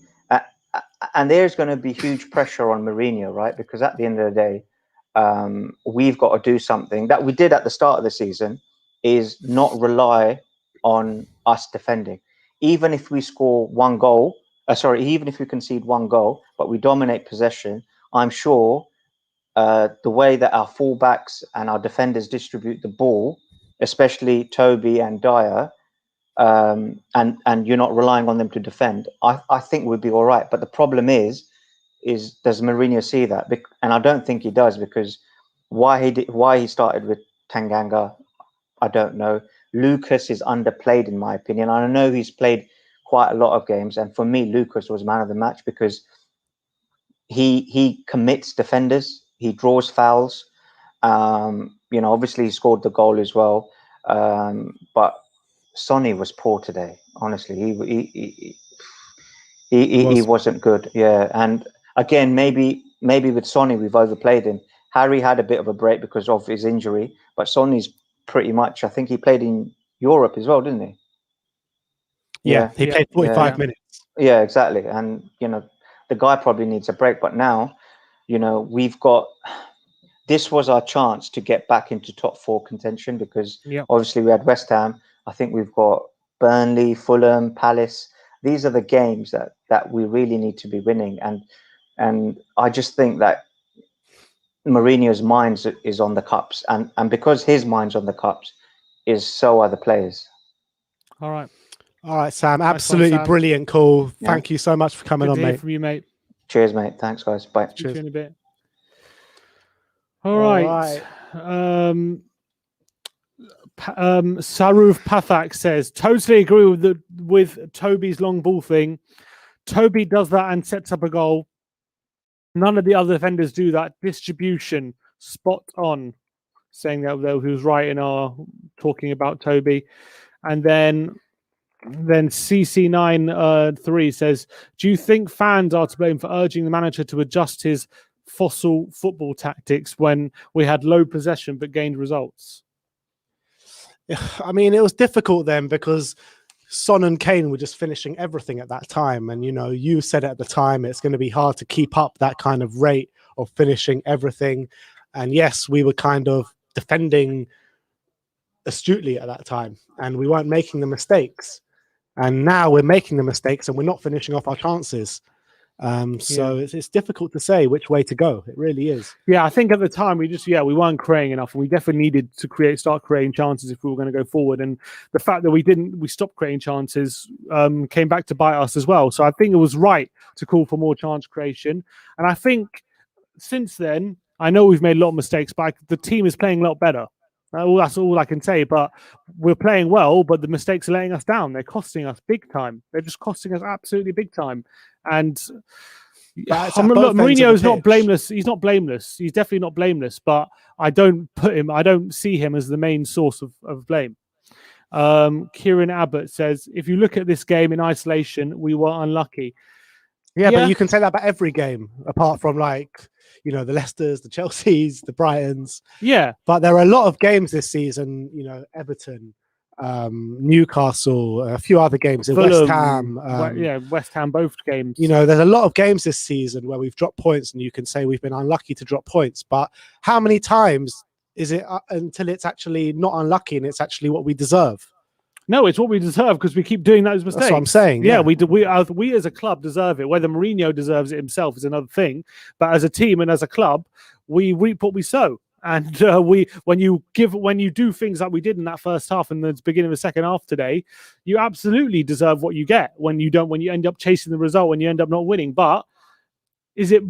and there's going to be huge pressure on Mourinho, right? Because at the end of the day, we've got to do something that we did at the start of the season, is not rely on us defending. Even if we score one goal, even if we concede one goal, but we dominate possession, I'm sure the way that our fullbacks and our defenders distribute the ball, especially Toby and Dyer, and you're not relying on them to defend, I think we'd be all right. But the problem is does Mourinho see that? And I don't think he does, because why he started with Tanganga, I don't know. Lucas is underplayed, in my opinion. I know he's played quite a lot of games, and for me, Lucas was man of the match because he commits defenders, he draws fouls. Obviously he scored the goal as well, but Sonny was poor today. Honestly, he wasn't good. Yeah, and again, maybe with Sonny we've overplayed him. Harry had a bit of a break because of his injury, but Sonny's pretty much, I think he played in Europe as well, didn't he? Yeah, he played 45 minutes. Yeah, exactly. And the guy probably needs a break. But now, this was our chance to get back into top 4 contention, because obviously we had West Ham. I think we've got Burnley, Fulham, Palace. These are the games that we really need to be winning. And I just think that Mourinho's mind is on the cups, and because his mind's on the cups, so are the players. All right, Sam. Absolutely brilliant call. Yeah. Thank you so much for coming on, mate. From you, mate. Cheers, mate. Thanks, guys. Bye. Cheers. See you in a bit. All right. Saruf Pathak says, totally agree with Toby's long ball thing. Toby does that and sets up a goal. None of the other defenders do that. Distribution, spot on. Saying that he was right in our talking about Toby. And then CC93 says, do you think fans are to blame for urging the manager to adjust his fossil football tactics when we had low possession but gained results? I mean, it was difficult then because Son and Kane were just finishing everything at that time. And, you said at the time it's going to be hard to keep up that kind of rate of finishing everything. And yes, we were kind of defending astutely at that time and we weren't making the mistakes. And now we're making the mistakes and we're not finishing off our chances. It's difficult to say which way to go. It really is. Yeah, I think at the time we weren't creating enough, and we definitely needed to start creating chances if we were going to go forward. And the fact that we stopped creating chances came back to bite us as well. So I think it was right to call for more chance creation. And I think since then, I know we've made a lot of mistakes, but the team is playing a lot better. That's all I can say. But we're playing well, but the mistakes are letting us down. They're costing us big time. They're just costing us absolutely big time. And Mourinho is not blameless. He's not blameless. He's definitely not blameless. But I don't see him as the main source of blame. Kieran Abbott says, if you look at this game in isolation, we were unlucky. Yeah, but you can say that about every game, apart from like you know, the Leicesters, the Chelseas, the Brightons. Yeah, But there are a lot of games this season, you know, Everton, Newcastle, a few other games, West Ham. West Ham, both games. You know, there's a lot of games this season where we've dropped points, and you can say we've been unlucky to drop points. But how many times is it until it's actually not unlucky and it's actually what we deserve? No, it's what we deserve because we keep doing those mistakes. That's what I'm saying. Yeah, we as a club deserve it. Whether Mourinho deserves it himself is another thing. But as a team and as a club, we reap what we sow. And when you do things like we did in that first half and the beginning of the second half today, you absolutely deserve what you get. When you end up chasing the result, when you end up not winning. But is it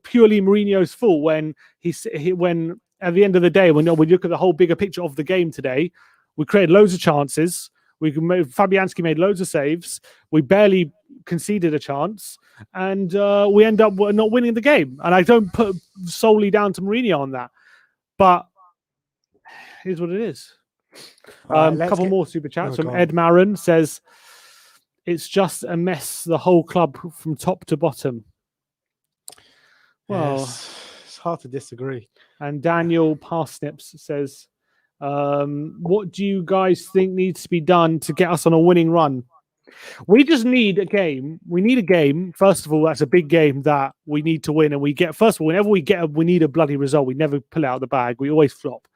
purely Mourinho's fault when when at the end of the day, when we look at the whole bigger picture of the game today, we created loads of chances. Fabianski made loads of saves. We barely conceded a chance, and we end up not winning the game. And I don't put solely down to Mourinho on that, but here's what it is. A couple more super chats from Ed Marin says, "It's just a mess, the whole club from top to bottom." Well, it's hard to disagree. And Daniel Parsnips says, what do you guys think needs to be done to get us on a winning run? We just need a game. We need a game. First of all, that's a big game that we need to win. And we get, first of all, whenever we need a bloody result. We never pull it out of the bag. We always flop.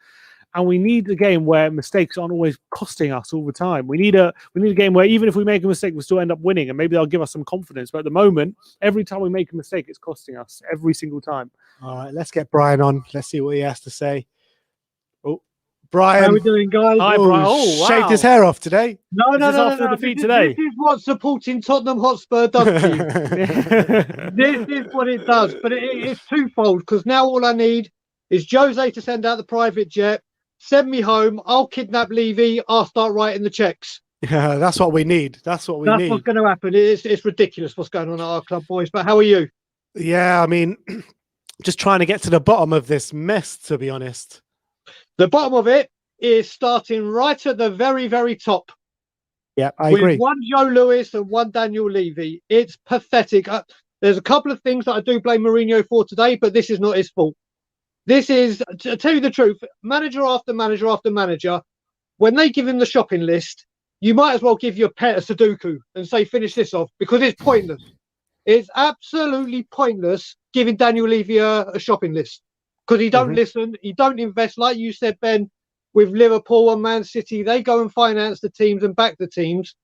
And we need a game where mistakes aren't always costing us all the time. We need a game where even if we make a mistake, we still end up winning. And maybe they'll give us some confidence. But at the moment, every time we make a mistake, it's costing us every single time. All right, let's get Brian on. Let's see what he has to say. Oh, Brian. How are we doing, guys? Hi, Brian. Oh, wow. Shaved his hair off today. No. Defeat today. This is what supporting Tottenham Hotspur does to you. This is what it does. But it's twofold, because now all I need is Jose to send out the private jet, send me home, I'll kidnap Levy, I'll start writing the checks. Yeah, that's what we need. That's what we need. That's what's going to happen. It's ridiculous what's going on at our club, boys. But how are you? Yeah, I mean, just trying to get to the bottom of this mess, to be honest. The bottom of it is starting right at the very, very top. Yeah, I agree. With one Joe Lewis and one Daniel Levy. It's pathetic. There's a couple of things that I do blame Mourinho for today, but this is not his fault. This is, to tell you the truth, manager after manager after manager, when they give him the shopping list, you might as well give your pet a Sudoku and say, finish this off, because it's pointless. It's absolutely pointless giving Daniel Levy a shopping list, because he don't listen, he don't invest, like you said, Ben, with Liverpool and Man City. They go and finance the teams and back the teams,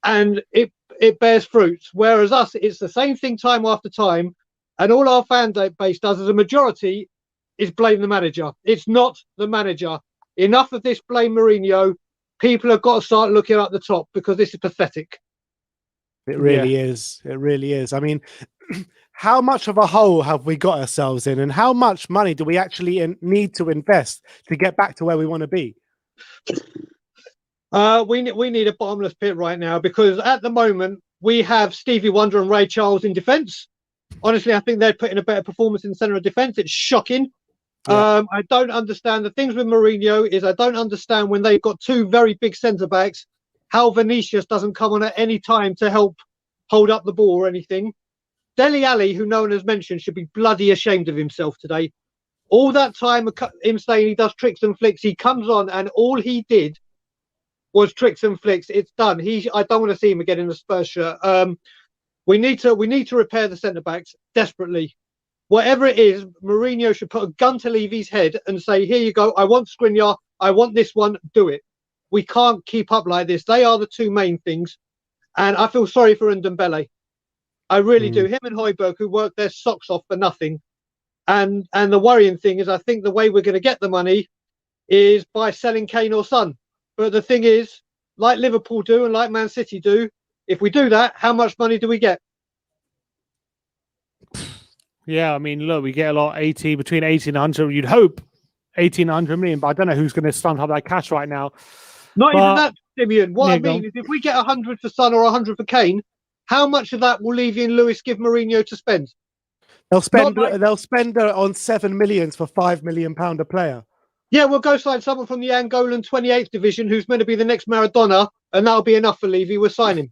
and it bears fruits. Whereas us, it's the same thing time after time, and all our fan base does as a majority is blame the manager. It's not the manager. Enough of this blame Mourinho. People have got to start looking at the top, because this is pathetic. It really is. It really is. I mean, how much of a hole have we got ourselves in, and how much money do we actually need to invest to get back to where we want to be? We need a bottomless pit right now, because at the moment we have Stevie Wonder and Ray Charles in defence. Honestly, I think they're putting a better performance in centre of defence. It's shocking. Yeah. I don't understand the things with Mourinho. I don't understand when they've got two very big centre backs, how Vinicius doesn't come on at any time to help hold up the ball or anything. Dele Alli, who no one has mentioned, should be bloody ashamed of himself today. All that time, him saying he does tricks and flicks, he comes on and all he did was tricks and flicks. It's done. I don't want to see him again in the Spurs shirt. We need to repair the centre backs desperately. Whatever it is, Mourinho should put a gun to Levy's head and say, here you go, I want Skriniar, I want this one, do it. We can't keep up like this. They are the two main things. And I feel sorry for Ndombele. I really do. Him and Højbjerg, who work their socks off for nothing. And the worrying thing is, I think the way we're going to get the money is by selling Kane or Son. But the thing is, like Liverpool do and like Man City do, if we do that, how much money do we get? Yeah, I mean, look, we get a lot, between 80 and 100. You'd hope 80 and 100 million, but I don't know who's going to stunt up that cash right now. Not even that, Simeon. What I mean is, if we get 100 for Son or 100 for Kane, how much of that will Levy and Lewis give Mourinho to spend? They'll spend on 7 million for £5 million a player. Yeah, we'll go sign someone from the Angolan 28th division who's meant to be the next Maradona, and that'll be enough for Levy. We'll sign him.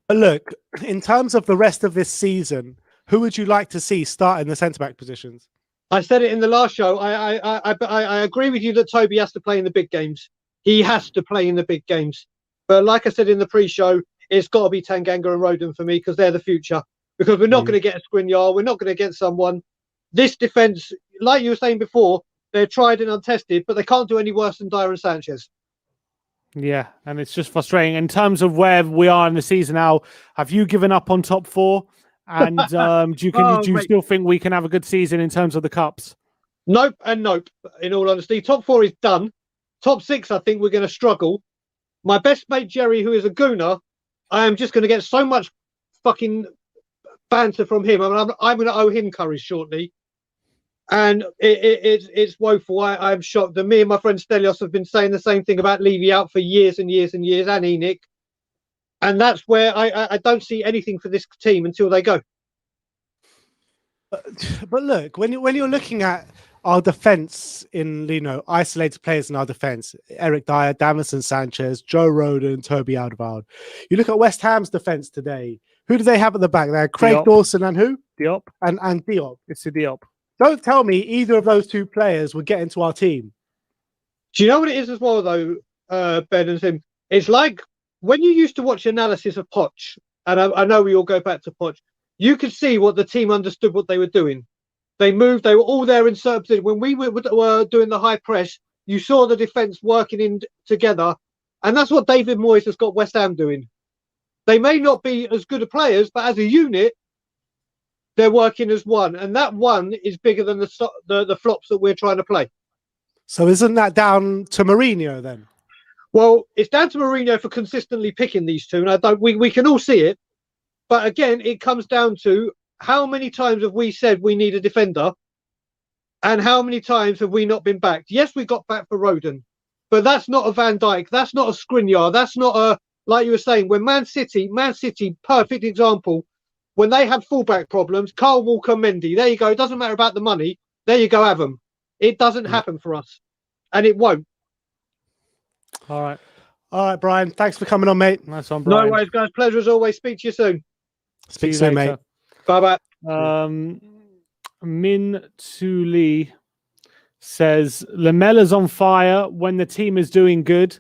But look, in terms of the rest of this season, who would you like to see start in the centre back positions? I said it in the last show. I agree with you that Toby has to play in the big games. He has to play in the big games. But like I said in the pre-show, it's got to be Tanganga and Roden for me because they're the future. Because we're not going to get a Skriniar. We're not going to get someone. This defence, like you were saying before, they're tried and untested, but they can't do any worse than Dyer and Sanchez. Yeah, and it's just frustrating. In terms of where we are in the season now, have you given up on top 4? And do you still think we can have a good season in terms of the cups? Nope and nope, in all honesty. Top 4 is done. Top 6, I think we're going to struggle. My best mate, Jerry, who is a gooner, I am just going to get so much fucking banter from him. I mean, I'm going to owe him courage shortly. And it's woeful. I'm shocked that me and my friend Stelios have been saying the same thing about Levy out for years and years and years, and Enoch. And that's where I don't see anything for this team until they go. But look, when you're looking at our defence in, isolated players in our defence, Eric Dyer, Davinson Sanchez, Joe Roden, Toby Alderweireld. You look at West Ham's defence today. Who do they have at the back? They had Craig Diop. Dawson and who? Diop. And Diop. It's a Diop. Don't tell me either of those 2 players would get into our team. Do you know what it is as well, though, Ben and Tim? It's like when you used to watch analysis of Poch, and I know we all go back to Poch, you could see what the team understood what they were doing. They moved, they were all there in certain positions. When we were doing the high press, you saw the defence working in together, and that's what David Moyes has got West Ham doing. They may not be as good a players, but as a unit, they're working as one, and that one is bigger than the flops that we're trying to play. So isn't that down to Mourinho then? Well, it's down to Mourinho for consistently picking these 2, and we can all see it. But again, it comes down to how many times have we said we need a defender, and how many times have we not been backed? Yes, we got back for Roden, but that's not a Van Dijk, that's not a Skriniar, that's not a, like you were saying, when Man City, perfect example. When they have fullback problems, Carl Walker, Mendy, there you go. It doesn't matter about the money. There you go, have them. It doesn't happen for us, and it won't. All right, Brian. Thanks for coming on, mate. Nice one, Brian. No worries, guys. Pleasure as always. Speak to you soon. Speak soon, mate. Bye-bye. Min Tu Lee says, Lamella's on fire when the team is doing good.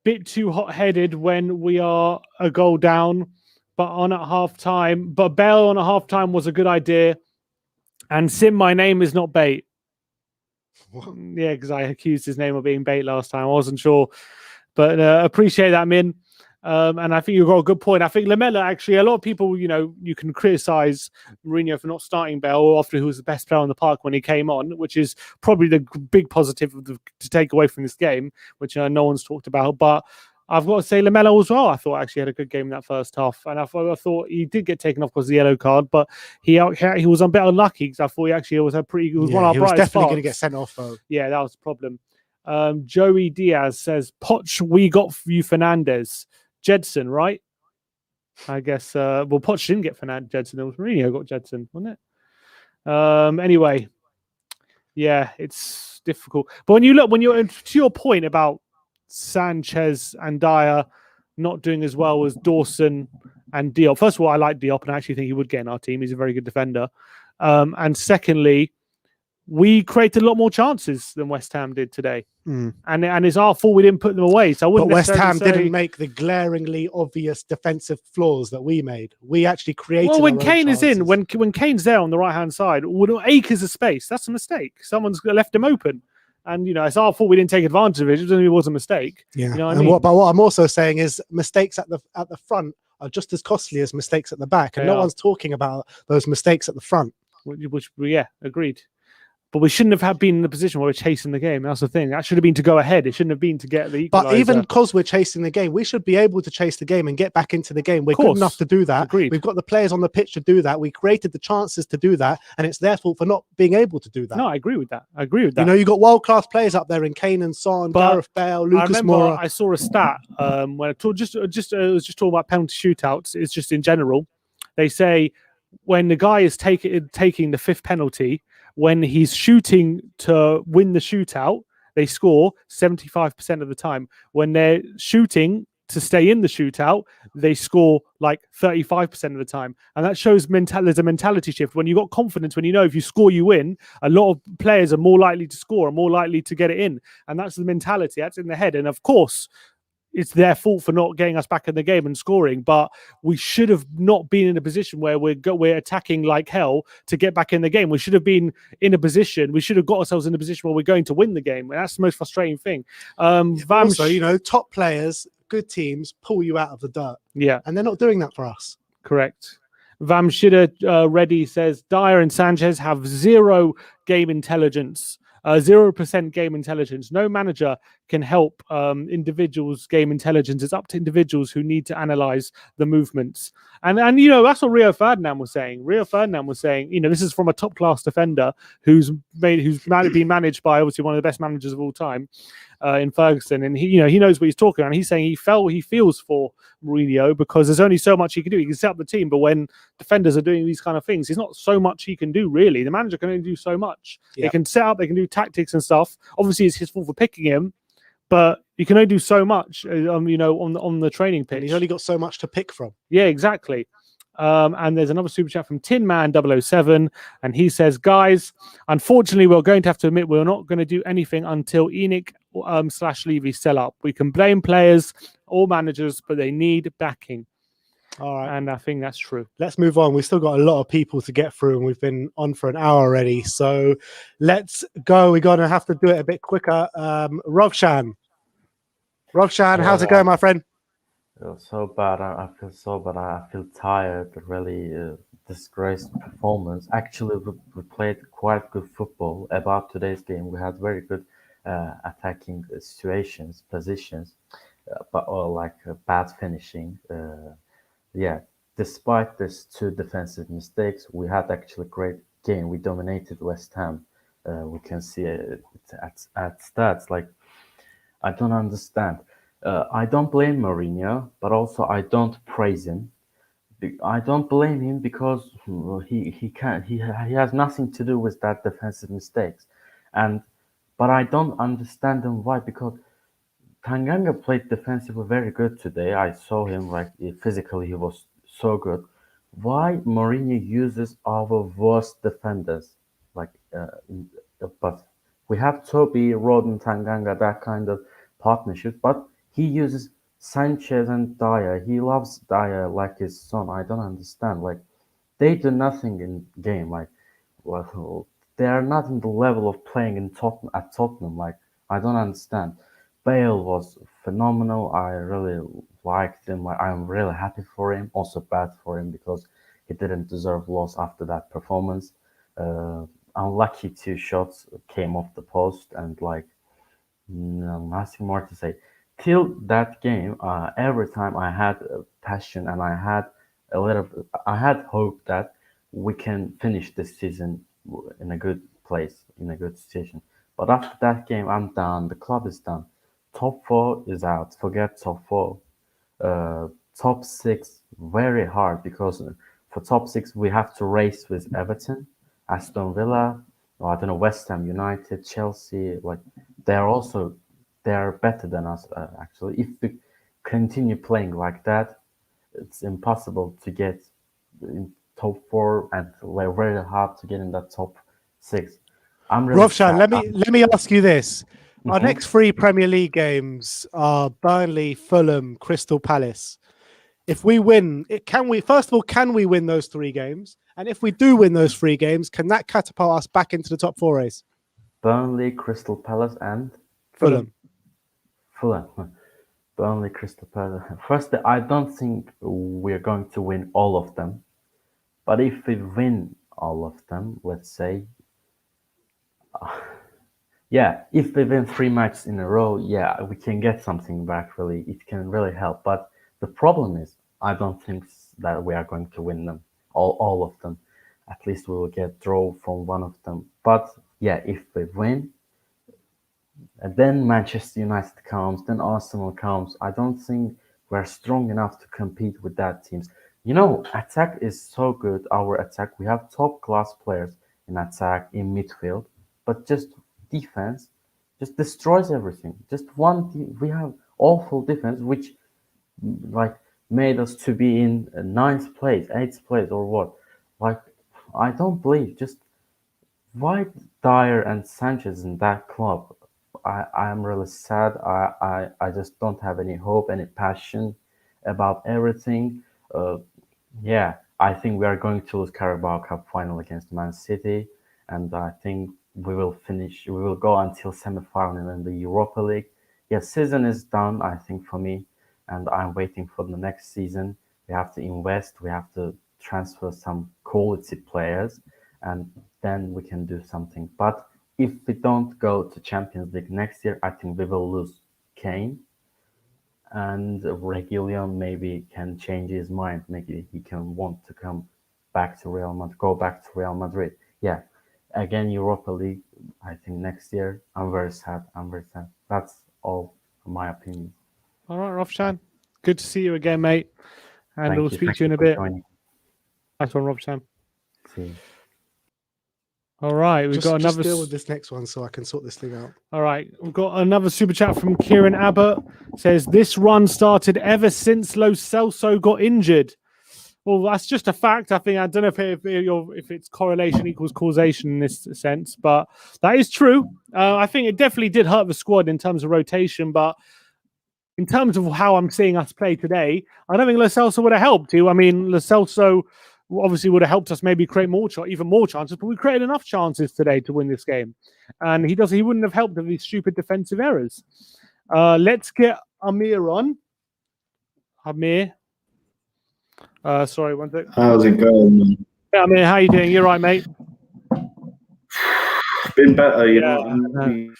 Bit too hot-headed when we are a goal down. But Bell on at half-time was a good idea. And Sim, my name is not bait. What? Yeah, because I accused his name of being bait last time. I wasn't sure. But appreciate that, Min. And I think you've got a good point. I think Lamella, actually, a lot of people, you can criticize Mourinho for not starting Bell after he was the best player on the park when he came on, which is probably the big positive to take away from this game, which no one's talked about. But I've got to say Lamella as well. I thought actually had a good game in that first half. And I thought he did get taken off because of the yellow card, but he was a bit unlucky because I thought he actually was one of our brightest spots. He was definitely going to get sent off, though. Yeah, that was the problem. Joey Diaz says, Poch, we got you Fernandez. Jedson, right? I guess. Poch didn't get Fernandez. Jedson. It was Mourinho got Jedson, wasn't it? Anyway, yeah, it's difficult. But when you're to your point about Sanchez and Dyer not doing as well as Dawson and Diop. First of all, I like Diop, and I actually think he would get in our team. He's a very good defender. And secondly, we created a lot more chances than West Ham did today. And it's our fault we didn't put them away. So I wouldn't. But West Ham didn't make the glaringly obvious defensive flaws that we made. We actually created. Well, when Kane is in, when Kane's there on the right hand side, acres of space. That's a mistake. Someone's left him open. And, it's our fault we didn't take advantage of it. It was a mistake. Yeah. You know what I'm also saying is mistakes at the front are just as costly as mistakes at the back. And no one's talking about those mistakes at the front. Which agreed. But we shouldn't have been in the position where we're chasing the game. That's the thing. That should have been to go ahead. It shouldn't have been to get the equalizer. But even because we're chasing the game, we should be able to chase the game and get back into the game. We're good enough to do that. Agreed. We've got the players on the pitch to do that. We created the chances to do that, and it's their fault for not being able to do that. No, I agree with that. You got world-class players up there in Kane and Son, Gareth Bale, Lucas Moura. I saw a stat when I was just talking about penalty shootouts. It's just in general. They say when the guy is taking the fifth penalty, when he's shooting to win the shootout, they score 75% of the time. When they're shooting to stay in the shootout, they score like 35% of the time. And that shows there's a mentality shift. When you got confidence, when you know if you score, you win, a lot of players are more likely to score, are more likely to get it in. And that's the mentality, that's in the head. And of course, it's their fault for not getting us back in the game and scoring, but we should have not been in a position where we're attacking like hell to get back in the game. We should have been in a position, we should have got ourselves in a position where we're going to win the game. And that's the most frustrating thing. Also, you know, top players, good teams pull you out of the dirt. Yeah, And they're not doing that for us. correct. Vamshida Reddy says Dyer and Sanchez have zero game intelligence. 0% game intelligence. No manager can help individuals' game intelligence. It's up to individuals who need to analyze the movements. And you know, that's what Rio Ferdinand was saying. Rio Ferdinand was saying, you know, this is from a top class defender who's been managed by obviously one of the best managers of all time in Ferguson, and he knows what he's talking about. He's saying he feels for Mourinho because there's only so much he can do. He can set up the team, but when defenders are doing these kind of things, there's not so much he can do really. The manager can only do so much. They can set up, they can do tactics and stuff. Obviously, it's his fault for picking him, but you can only do so much, on the training pitch. And he's only got so much to pick from. Yeah, exactly. And there's another super chat from Tin Man 007, and he says, guys, unfortunately, we're going to have to admit we're not going to do anything until ENIC / Levy sell up. We can blame players or managers, but they need backing. All right. And I think that's true. Let's move on. We've still got a lot of people to get through, and we've been on for an hour already. So let's go. We're going to have to do it a bit quicker. Rovshan, how's it going, my friend? So bad. I feel so bad. I feel tired. Really disgraced performance. Actually, we played quite good football. About today's game, we had very good attacking situations, positions, but bad finishing. Yeah, despite these two defensive mistakes, we had actually a great game. We dominated West Ham. We can see it at stats. Like, I don't understand. I don't blame Mourinho, but also I don't praise him. I don't blame him because he has nothing to do with that defensive mistakes, but I don't understand him why, because Tanganga played defensively very good today. I saw him physically he was so good. Why Mourinho uses our worst defenders but we have Toby, Rodon, Tanganga, that kind of partnership, but he uses Sanchez and Dyer. He loves Dyer like his son. I don't understand. Like, they do nothing in game. Like, well, they are not in the level of playing in Tottenham. Like, I don't understand. Bale was phenomenal. I really liked him. I'm really happy for him. Also bad for him because he didn't deserve loss after that performance. Unlucky 2 shots came off the post, and nothing more to say. Till that game, every time I had passion and I had hope that we can finish this season in a good place, in a good situation. But after that game, I'm done. The club is done. Top 4 is out. Forget top 4. Top 6, very hard, because for top 6 we have to race with Everton, Aston Villa, or I don't know, West Ham United, Chelsea. Like, they are better than us, actually. If we continue playing like that, it's impossible to get in top 4, and very hard to get in that top 6. I'm really Rovshan, sad. let me ask you this. Our next 3 Premier League games are Burnley, Fulham, Crystal Palace. If we win, can we win those 3 games? And if we do win those 3 games, can that catapult us back into the top 4 race? Burnley, Crystal Palace, and Fulham. Burnley, Crystal Palace. First, I don't think we're going to win all of them. But if we win all of them, let's say, if we win 3 matches in a row, we can get something back, really. It can really help. But the problem is, I don't think that we are going to win them, all of them. At least we will get draw from one of them. But if we win, and then Manchester United comes, then Arsenal comes, I don't think we're strong enough to compete with that teams. Attack is so good, our attack. We have top class players in attack, in midfield, but just defense just destroys everything. Just one team, we have awful defense, which made us to be in ninth place, eighth place, or what? Like, I don't believe. Just why Dyer and Sanchez in that club? I am really sad. I just don't have any hope, any passion about everything. Yeah, I think we are going to lose Carabao Cup final against Man City, and I think we will finish. We will go until semi-final in the Europa League. Yeah, season is done, I think, for me, and I'm waiting for the next season. We have to invest. We have to transfer some quality players, and then we can do something. But if we don't go to Champions League next year, I think we will lose Kane, and Reguilon maybe can change his mind. Maybe he can want to come back to Real Madrid, go back to Real Madrid. Yeah, again Europa League. I think next year. I'm very sad. I'm very sad. That's all my opinion. All right, Rovshan. Good to see you again, mate. And Thank we'll you. speak Thank to you in you a for bit. joining. Nice one, Rovshan. See you. All right, we've got another. Just deal with this next one so I can sort this thing out. All right, we've got another super chat from Kieran Abbott. Says this run started ever since Lo Celso got injured. Well, that's just a fact. I think I don't know if it's correlation equals causation in this sense, but that is true. I think it definitely did hurt the squad in terms of rotation, but in terms of how I'm seeing us play today, I don't think Lo Celso would have helped you. I mean, Lo Celso obviously would have helped us maybe create even more chances, but we created enough chances today to win this game. And he wouldn't have helped with these stupid defensive errors. Let's get Amir on. Amir. Sorry, one second. How's it going, man? Yeah, Amir, how you doing? You're right, mate. Been better, you Yeah, know.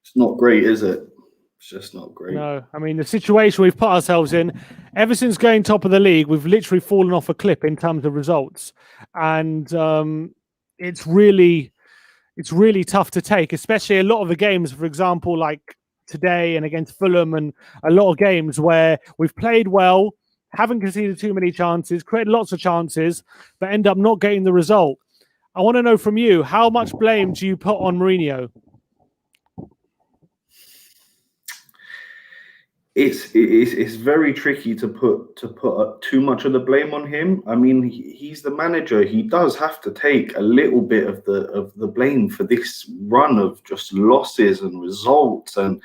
It's not great, is it? It's just not great. No, I mean, the situation we've put ourselves in, ever since going top of the league, we've literally fallen off a cliff in terms of results. And it's really tough to take, especially a lot of the games, for example, like today and against Fulham, and a lot of games where we've played well, haven't conceded too many chances, created lots of chances, but end up not getting the result. I want to know from you, how much blame do you put on Mourinho? It's very tricky to put too much of the blame on him. I mean, he's the manager. He does have to take a little bit of the blame for this run of just losses and results, and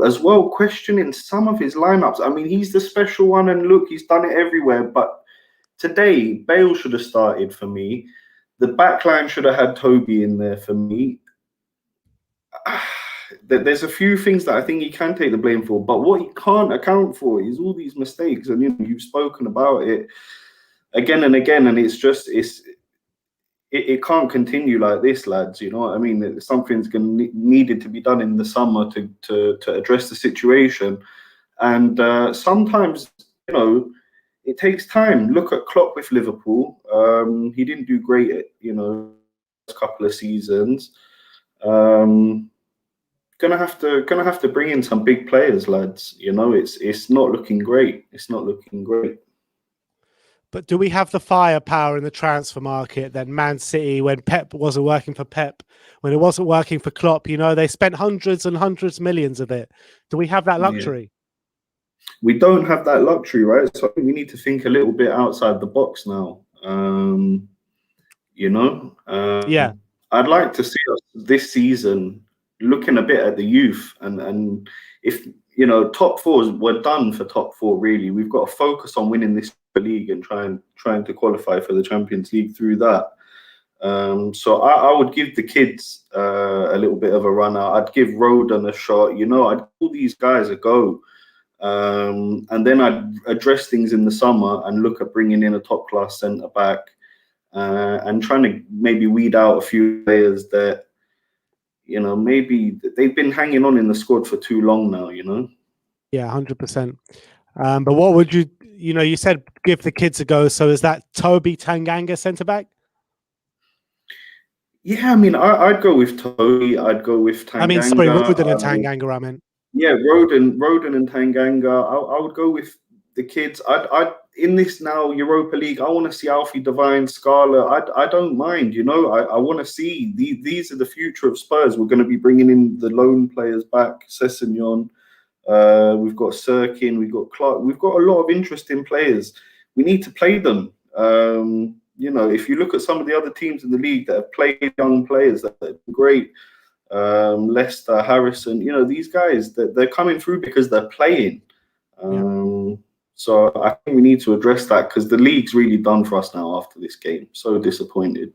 as well questioning some of his lineups. I mean, he's the special one, and look, he's done it everywhere. But today, Bale should have started for me. The backline should have had Toby in there for me. There's a few things that I think he can take the blame for, but what he can't account for is all these mistakes. And you've spoken about it again and again, and it can't continue like this, lads. You know what I mean? Something's needed to be done in the summer to address the situation, and sometimes it takes time. Look at Klopp with Liverpool. He didn't do great at a couple of seasons. Gonna have to bring in some big players, lads. It's not looking great. It's not looking great. But do we have the firepower in the transfer market that Man City, when Pep wasn't working for Pep, when it wasn't working for Klopp, they spent hundreds and hundreds, millions of it. Do we have that luxury? Yeah. We don't have that luxury, right? So I think we need to think a little bit outside the box now. Yeah. I'd like to see us this season looking a bit at the youth, and if top fours, we're done for top four. Really, we've got to focus on winning this league and trying to qualify for the Champions League through that. So I would give the kids a little bit of a run out. I'd give Roden a shot. I'd give all these guys a go, and then I'd address things in the summer and look at bringing in a top class centre back, and trying to maybe weed out a few players that maybe they've been hanging on in the squad for too long now. Yeah, 100%. But what would you? You said give the kids a go. So is that Toby Tanganga centre back? Yeah, I mean, I'd go with Toby. I'd go with Tanganga. I mean, sorry, Roden and Tanganga. I meant. Yeah, Roden and Tanganga. I would go with the kids. in this now Europa League, I want to see Alfie Devine, Scarlett. I don't mind, you know. I want to see these are the future of Spurs. We're going to be bringing in the loan players back, Sessegnon. We've got Sirkin, we've got Clark. We've got a lot of interesting players. We need to play them. You know, if you look at some of the other teams in the league that have played young players that are great, Leicester, Harrison, you know, these guys, they're coming through because they're playing. So I think we need to address that because the league's really done for us now after this game. So disappointed.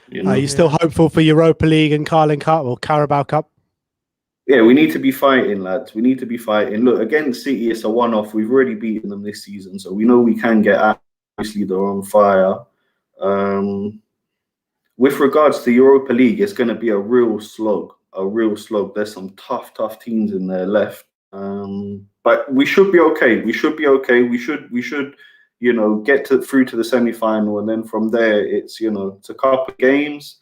You know? Are you still hopeful for Europa League and Carling Cup or Carabao Cup? Yeah, we need to be fighting, lads. We need to be fighting. Look, against City, it's a one-off. We've already beaten them this season, so we know we can get at. Obviously, they're on fire. With regards to Europa League, it's going to be a real slog. There's some tough teams in there left. But we should be okay. We should, you know, get through to the semi-final, and then from there, it's, you know, it's a couple of games.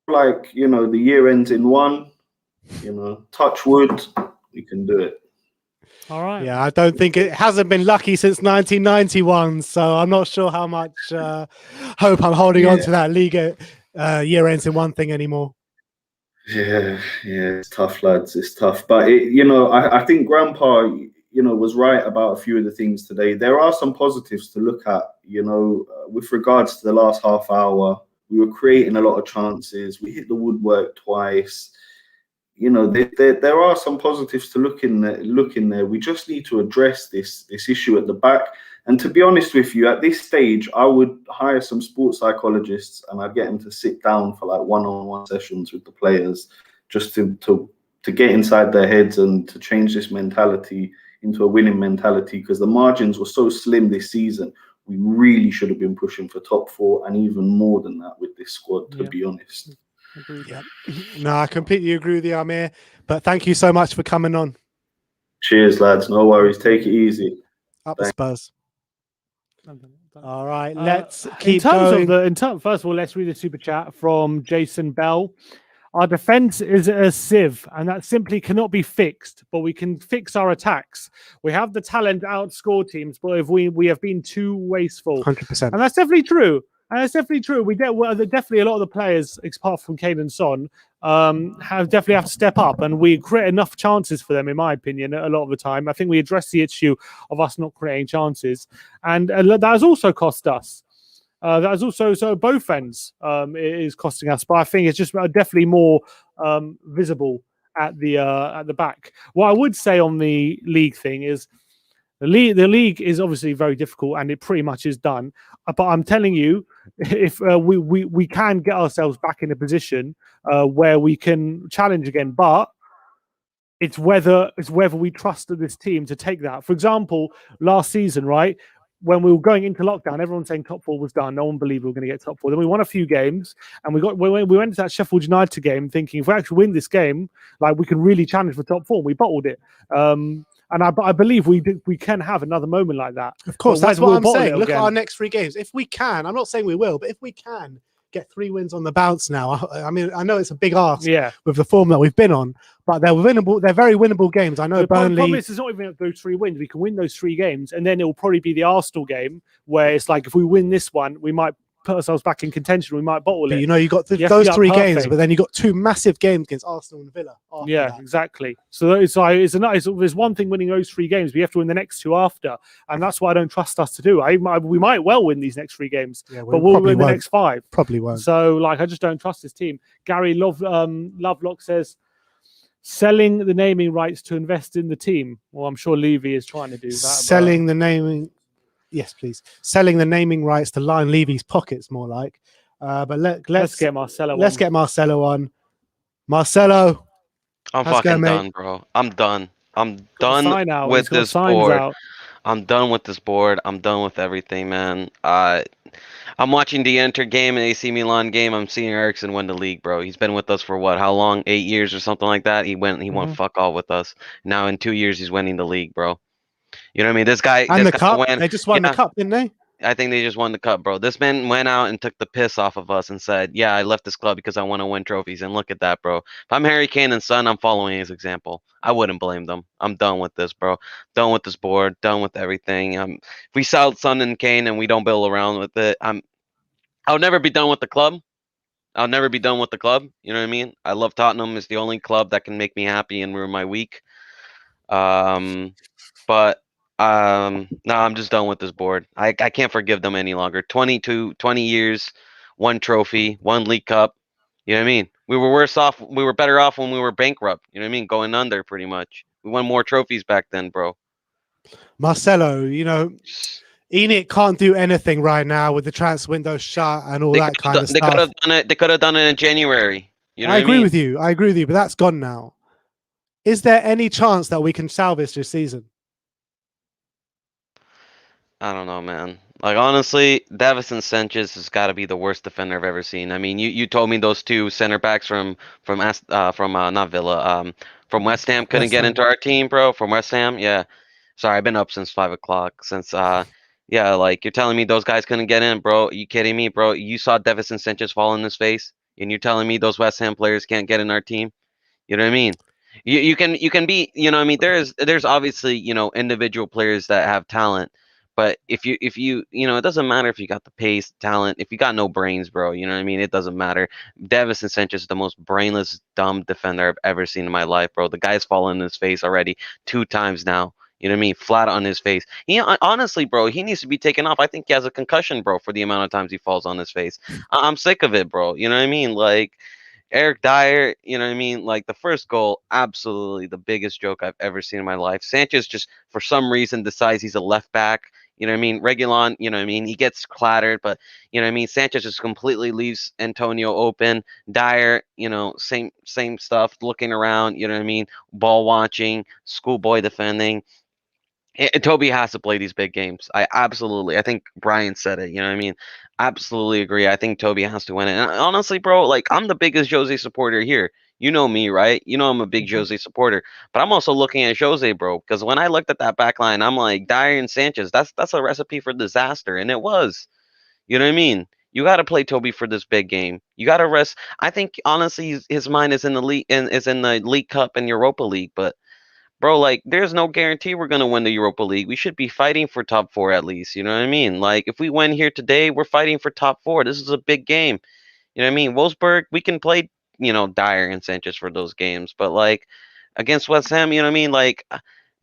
Like, you know, the year ends in one. You know, touch wood, we can do it. All right. Yeah, I don't think it hasn't been lucky since 1991, so I'm not sure how much hope I'm holding on to that league year ends in one thing anymore. Yeah, it's tough, lads. It's tough, but you know, I think Grandpa, you know, was right about a few of the things today. There are some positives to look at. You know, with regards to the last half hour, we were creating a lot of chances. We hit the woodwork twice. You know, there are some positives to look in there. We just need to address this issue at the back. And to be honest with you, at this stage, I would hire some sports psychologists and I'd get them to sit down for like one-on-one sessions with the players, just to get inside their heads and to change this mentality into a winning mentality, because the margins were so slim this season. We really should have been pushing for top four and even more than that with this squad, to be honest. Yeah, no, I completely agree with you, Amir. But thank you so much for coming on. Cheers, lads. No worries. Take it easy. Up the Spurs. All right, let's keep going. First of all, let's read the super chat from Jason Bell. Our defense is a sieve, and that simply cannot be fixed, but we can fix our attacks. We have the talent to outscore teams, but if we have been too wasteful. 100%. And that's definitely true. We definitely a lot of the players, apart from Kane and Son, have to step up, and we create enough chances for them, in my opinion, a lot of the time. I think we address the issue of us not creating chances, and that has also cost us. That is also, so both ends is costing us, but I think it's just definitely more visible at the back. What I would say on the league thing is the league is obviously very difficult, and it pretty much is done. But I'm telling you, if we can get ourselves back in a position where we can challenge again, but it's whether we trust this team to take that. For example, last season, right? When we were going into lockdown, everyone saying top four was done. No one believed we were going to get top four. Then we won a few games, and we went to that Sheffield United game thinking if we actually win this game, like we can really challenge for top four. We bottled it, and I believe we can have another moment like that. Of course, that's what I'm saying. Look at our next 3 games. If we can, I'm not saying we will, but if we can get 3 wins on the bounce now, I mean, I know it's a big ask with the form that we've been on, but they're winnable. They're very winnable games. I know the Burnley. Problem is, it's not even those 3 wins. We can win those 3 games, and then it will probably be the Arsenal game where it's like if we win this one, we might put ourselves back in contention. We might bottle it. You know, you got those 3 games, but then you got 2 massive games against Arsenal and Villa. Exactly. So there's one thing winning those 3 games. We have to win the next 2 after, and that's what I don't trust us to do. We might well win these next 3 games, but we'll win the next 5. Probably won't. So I just don't trust this team. Gary Lovelock says, selling the naming rights to invest in the team. Well, I'm sure Levy is trying to do that. Selling the naming. Yes, please. Selling the naming rights to line Levy's pockets, more like. But let's get Marcelo. Let's get Marcelo on. Marcelo, I'm fucking done, bro. I'm done. I'm done with this board. I'm done with this board. I'm done with everything, man. I'm watching the Inter game and AC Milan game. I'm seeing Eriksen win the league, bro. He's been with us for what? How long? 8 years or something like that. He won fuck all with us. Now in 2 years he's winning the league, bro. You know what I mean? This guy and the cup. They just won the cup, didn't they? they just won the cup, bro. This man went out and took the piss off of us and said, "Yeah, I left this club because I want to win trophies." And look at that, bro. If I'm Harry Kane and Son, I'm following his example. I wouldn't blame them. I'm done with this, bro. Done with this board. Done with everything. If we sell Son and Kane and we don't build around with it, I'll never be done with the club. I'll never be done with the club. You know what I mean? I love Tottenham. It's the only club that can make me happy and ruin my week. But no, I'm just done with this board. I can't forgive them any longer. 20 years, one trophy, one League Cup. You know what I mean? We were worse off. We were better off when we were bankrupt. You know what I mean? Going under, pretty much. We won more trophies back then, bro. Marcelo, Enid can't do anything right now with the transfer window shut and all that kind of stuff. They could have done it. They could have done it in January. You know I what agree I mean? with you. I agree with you, but that's gone now. Is there any chance that we can salvage this season? I don't know, man. Like, honestly, Davison Sanchez has got to be the worst defender I've ever seen. I mean, you told me those two center backs from not Villa, from West Ham couldn't get into our team, bro. From West Ham, yeah. Sorry, I've been up since 5 o'clock. Yeah, like, you're telling me those guys couldn't get in, bro. Are you kidding me, bro? You saw Davison Sanchez fall in his face, and you're telling me those West Ham players can't get in our team? You know what I mean? You can be, you know what I mean, there's obviously, individual players that have talent, but if you it doesn't matter if you got the pace, talent, if you got no brains, bro, you know what I mean? It doesn't matter. Davison Sanchez is the most brainless, dumb defender I've ever seen in my life, bro. The guy's fallen in his face already 2 times now. You know what I mean? Flat on his face. Honestly, bro, he needs to be taken off. I think he has a concussion, bro, for the amount of times he falls on his face. I'm sick of it, bro. You know what I mean? Like, Eric Dyer, you know what I mean? Like, the first goal, absolutely the biggest joke I've ever seen in my life. Sanchez just, for some reason, decides he's a left back. You know what I mean? Regulon, you know what I mean? He gets clattered, but, you know what I mean? Sanchez just completely leaves Antonio open. Dyer, same stuff, looking around, you know what I mean? Ball watching, schoolboy defending. Toby has to play these big games. I think Brian said it. You know what I mean? Absolutely agree. I think Toby has to win it. And honestly, bro, like, I'm the biggest Jose supporter here. You know me, right? You know I'm a big Jose supporter. But I'm also looking at Jose, bro, because when I looked at that back line, I'm like, Dyer and Sanchez, that's a recipe for disaster. And it was. You know what I mean? You got to play Toby for this big game. You got to rest. I think honestly, his mind is in the league, is in the League Cup and Europa League, but. Bro, like, there's no guarantee we're going to win the Europa League. We should be fighting for top four at least. You know what I mean? Like, if we win here today, we're fighting for top four. This is a big game. You know what I mean? Wolfsburg, we can play, Dyer and Sanchez for those games. But, like, against West Ham, you know what I mean? Like,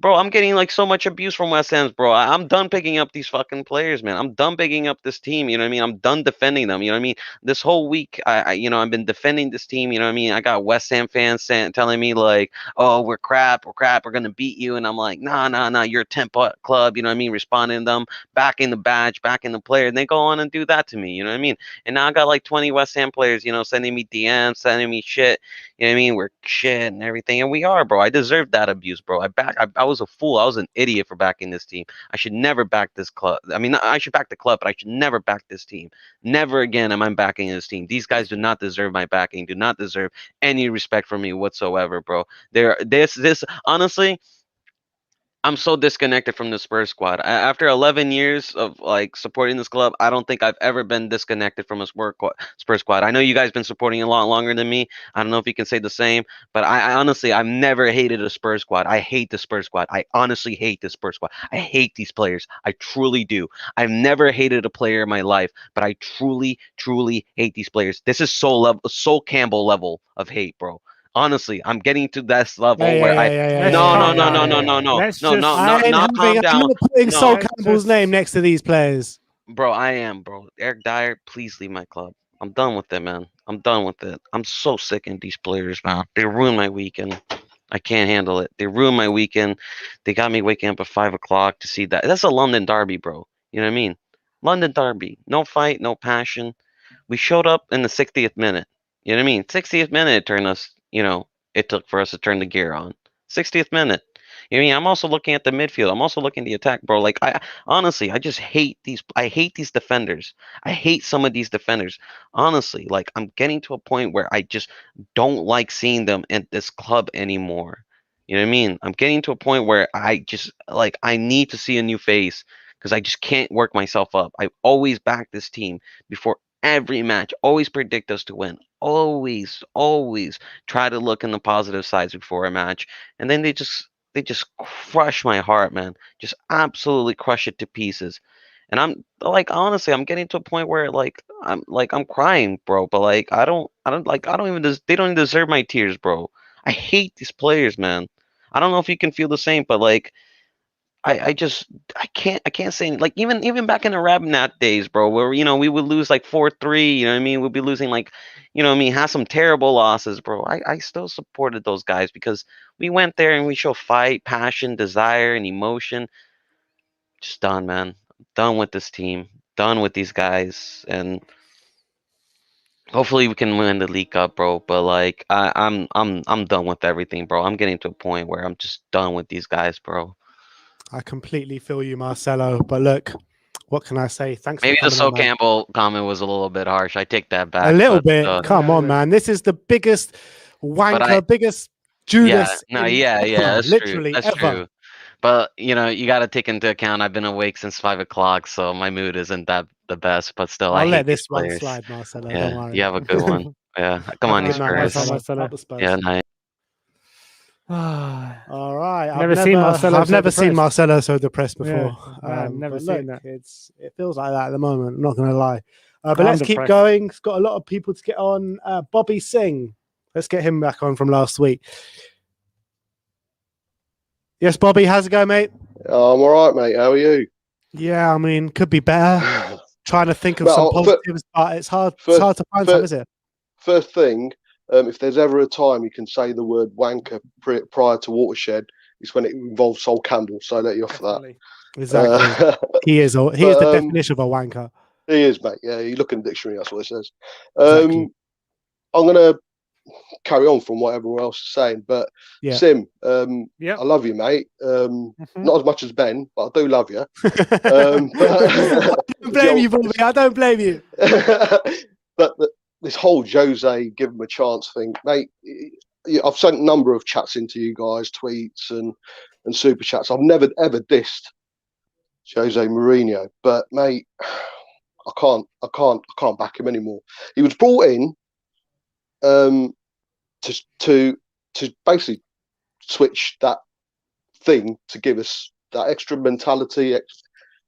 bro, I'm getting, like, so much abuse from West Ham's, bro. I'm done picking up these fucking players, man. I'm done picking up this team. You know what I mean? I'm done defending them. You know what I mean? This whole week, I've been defending this team. You know what I mean? I got West Ham fans telling me, like, oh, we're crap, we're going to beat you. And I'm like, nah, you're a 10-putt club. You know what I mean? Responding to them, backing the badge, backing the player. And they go on and do that to me. You know what I mean? And now I got, like, 20 West Ham players, sending me DMs, sending me shit. You know what I mean? We're shit and everything. And we are, bro. I deserve that abuse, bro. I was a fool. I was an idiot for backing this team. I should never back this club. I mean, I should back the club, but I should never back this team. Never again am I backing this team. These guys do not deserve my backing, do not deserve any respect from me whatsoever, bro. This honestly, I'm so disconnected from the Spurs squad. After 11 years of, like, supporting this club, I don't think I've ever been disconnected from a Spurs squad. I know you guys been supporting a lot longer than me. I don't know if you can say the same, but I honestly, I've never hated a Spurs squad. I hate the Spurs squad. I honestly hate the Spurs squad. I hate these players. I truly do. I've never hated a player in my life, but I truly, truly hate these players. This is Sol Campbell level of hate, bro. Honestly, I'm getting to this level where no, calm down. I'm not putting Sol No, Campbell's name next to these players. bro, I am, bro. Eric Dyer, please leave my club. I'm done with it, man. I'm done with it. I'm so sick of these players, man. They ruined my weekend. I can't handle it. They ruined my weekend. They got me waking up at 5 o'clock to see that. That's a London derby, bro. You know what I mean? London derby. No fight, no passion. We showed up in the 60th minute. You know what I mean? 60th minute it turned us, it took for us to turn the gear on. 60th minute. You know what I mean? I'm also looking at the midfield. I'm also looking at the attack, bro. Like, I honestly, I just hate these. I hate these defenders. I hate some of these defenders. Honestly, like, I'm getting to a point where I just don't like seeing them at this club anymore. You know what I mean? I'm getting to a point where I just, like, I need to see a new face. because I just can't work myself up. I always back this team before every match, always predict us to win. Always try to look in the positive sides before a match. And then they just crush my heart, man. Just absolutely crush it to pieces. And I'm like, honestly, I'm getting to a point where I'm crying, bro. But like, they don't even deserve my tears, bro. I hate these players, man. I don't know if you can feel the same, but like, I can't say, like, even back in the Rabnat days, bro, where we would lose like 4-3. You know what I mean? We'd be losing like, have some terrible losses, bro. I still supported those guys because we went there and we show fight, passion, desire, and emotion. Just done, man. Done with this team. Done with these guys, and hopefully we can win the League Cup, bro. But like, I'm done with everything, bro. I'm getting to a point where I'm just done with these guys, bro. I completely feel you, Marcelo. But look, what can I say? Thanks Maybe for the coming So on, man. Campbell comment was a little bit harsh. I take that back. A little bit. Come on, man. This is the biggest wanker, biggest Judas. That's literally true. That's ever. true. But you got to take into account I've been awake since 5 o'clock, so my mood isn't that the best. But still, I I'll hate let these this one players. slide, Marcelo. Yeah, Don't worry. you have a good one. Yeah, come on, you Nice, Spurs. Marcelo. Yeah, nice. All right. I've never seen Marcelo so depressed before. Yeah, never but seen look, that. it feels like that at the moment. I'm not going to lie. But I'm let's keep depressed. going. It's got a lot of people to get on. Bobby Singh. Let's get him back on from last week. Yes, Bobby. How's it going, mate? I'm all right, mate. How are you? Yeah, I mean, could be better. Trying to think of some positives, but it's hard. It's hard to find some, is it? First thing, if there's ever a time you can say the word wanker prior to Watershed, it's when it involves Sol Campbell. So I let you off for that. Exactly. He is the definition of a wanker. He is, mate. Yeah, you look in the dictionary, that's what it says. Exactly. I'm gonna carry on from what everyone else is saying, but Sim, I love you, mate. Not as much as Ben, but I do love you. I don't blame you, Bobby. I don't blame you. But this whole Jose give him a chance thing, mate. I've sent a number of chats into you guys, tweets and super chats. I've never ever dissed Jose Mourinho, but mate, I can't back him anymore. He was brought in to basically switch that thing to give us that extra mentality,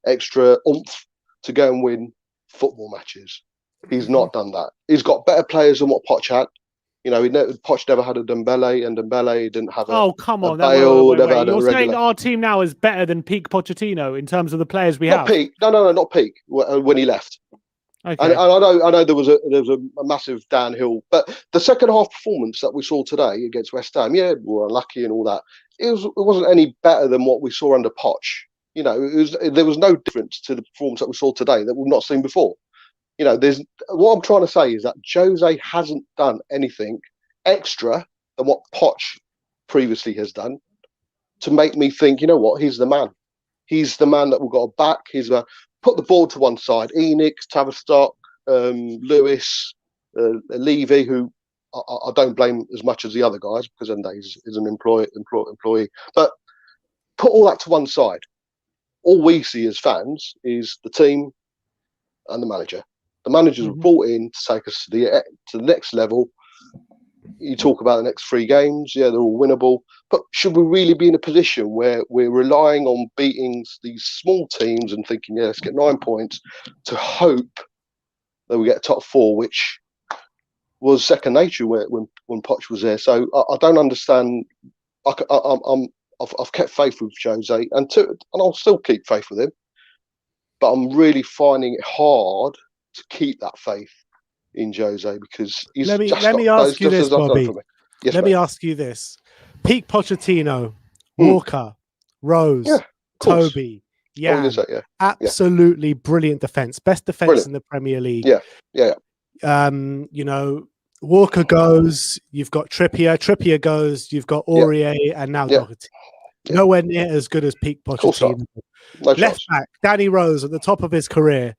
extra oomph to go and win football matches. He's not done that. He's got better players than what Poch had. Poch never had a Dembele, and Dembele didn't have a. Oh, come on! Bale, You're saying our team now is better than peak Pochettino in terms of the players we have. Peak. No, not peak. When he left. Okay. And I know there was a massive downhill, but the second half performance that we saw today against West Ham, we were unlucky and all that. It wasn't any better than what we saw under Poch. There was no difference to the performance that we saw today that we've not seen before. There's what I'm trying to say is that Jose hasn't done anything extra than what Poch previously has done to make me think, you know what, he's the man. He's the man that we've got to back. He's the put the ball to one side. Enoch, Tavistock, Lewis, Levy, who I don't blame as much as the other guys because end he's an employee. But put all that to one side. All we see as fans is the team and the manager. The managers were brought in to take us to the next level. You talk about the next 3 games, they're all winnable. But should we really be in a position where we're relying on beating these small teams and thinking, let's get 9 points to hope that we get top 4, which was second nature when Poch was there. So I don't understand. I've kept faith with Jose, and I'll still keep faith with him. But I'm really finding it hard to keep that faith in Jose because he's let me ask you this, Bobby. Yes, let me ask you this: peak Pochettino, Walker, Rose, Toby, absolutely brilliant defense, best defense in the Premier League. Walker goes, you've got Trippier goes, you've got Aurier, and now Doherty. Nowhere near as good as peak Pochettino. Left back, Danny Rose at the top of his career.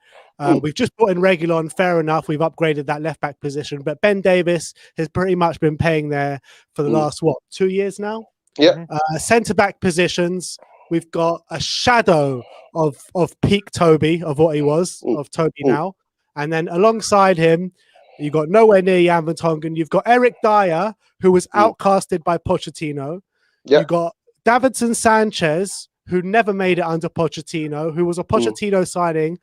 We've just brought in Reguilon, fair enough. We've upgraded that left back position, but Ben Davis has pretty much been playing there for the last 2 years now. Yeah. Centre back positions, We've got a shadow of peak Toby, of what he was, of Toby now. And then alongside him, you've got nowhere near Jan Vertonghen. You've got Eric Dyer, who was outcasted by Pochettino. You've got Davinson Sanchez, who never made it under Pochettino, who was a Pochettino signing,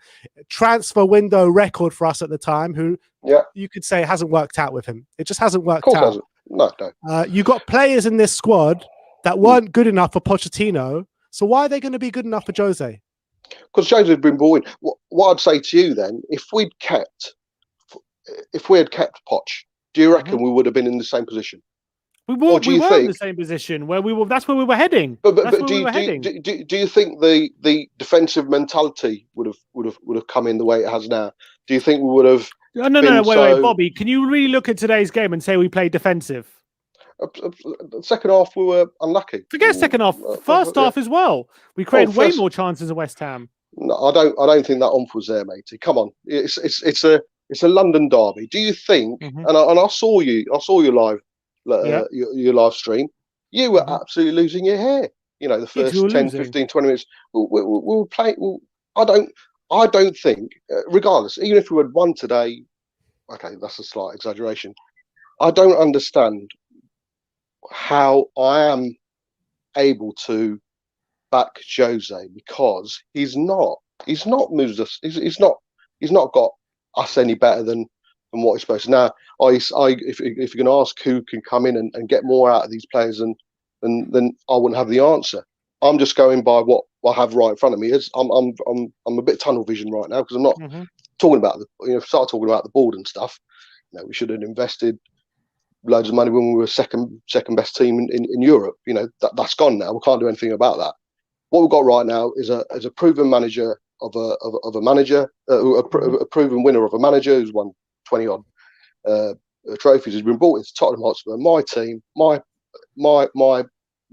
transfer window record for us at the time, who you could say hasn't worked out with him. It just hasn't worked out. Hasn't. No. You got players in this squad that weren't good enough for Pochettino. So why are they going to be good enough for Jose? Because Jose has been brought in. What I'd say to you then, if we had kept Poch, do you reckon we would have been in the same position? We were in the same position where we were. That's where we were heading. But do you think the defensive mentality would have come in the way it has now? Do you think we would have? No. Wait, Bobby. Can you really look at today's game and say we played defensive? Second half, we were unlucky. Forget second half. First half as well. We created way more chances than West Ham. No, I don't think that oomph was there, matey. Come on, it's a London derby. Do you think? And I saw you live, your live stream. You were absolutely losing your hair. You know, the first 10, 15, 20 minutes. We were playing. I don't think, regardless, even if we had won today, okay, that's a slight exaggeration. I don't understand how I am able to back Jose, because he's not moved us. He's not got us any better than what he's supposed to. Now, if you're going to ask who can come in and get more out of these players, then I wouldn't have the answer. I'm just going by what I have right in front of me. I'm a bit tunnel vision right now because I'm not talking about start talking about the board and stuff. You know, we should have invested loads of money when we were second best team in Europe. You know, that's gone now. We can't do anything about that. What we've got right now is a proven manager of a manager, a proven winner of a manager who's won 20 odd trophies. Has been brought into Tottenham Hotspur, my team, my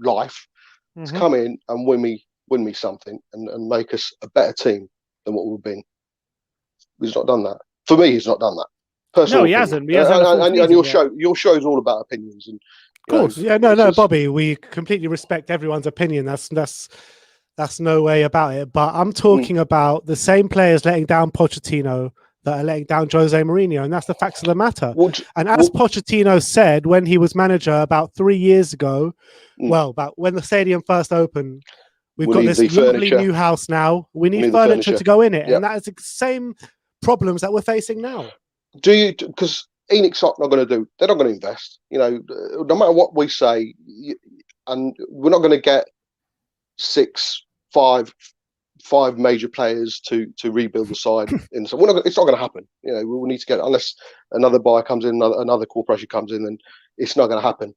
life, to come in and win me something and make us a better team than what we've been. He's not done that. For me, he's not done that. Personal he opinion. hasn't. And your show is all about opinions. And of course, no, Bobby. We completely respect everyone's opinion. That's no way about it. But I'm talking about the same players letting down Pochettino that are letting down Jose Mourinho, and that's the facts of the matter. As Pochettino said when he was manager about 3 years ago, about when the stadium first opened, we've got this lovely new house now. We need furniture to go in it, and that is the same problems that we're facing now. Do you? Because Enoch's not going to do. They're not going to invest. You know, no matter what we say, and we're not going to get five major players to rebuild the side. It's not going to happen. You know, we need to get, unless another buyer comes in, another corporation comes in, then it's not going to happen.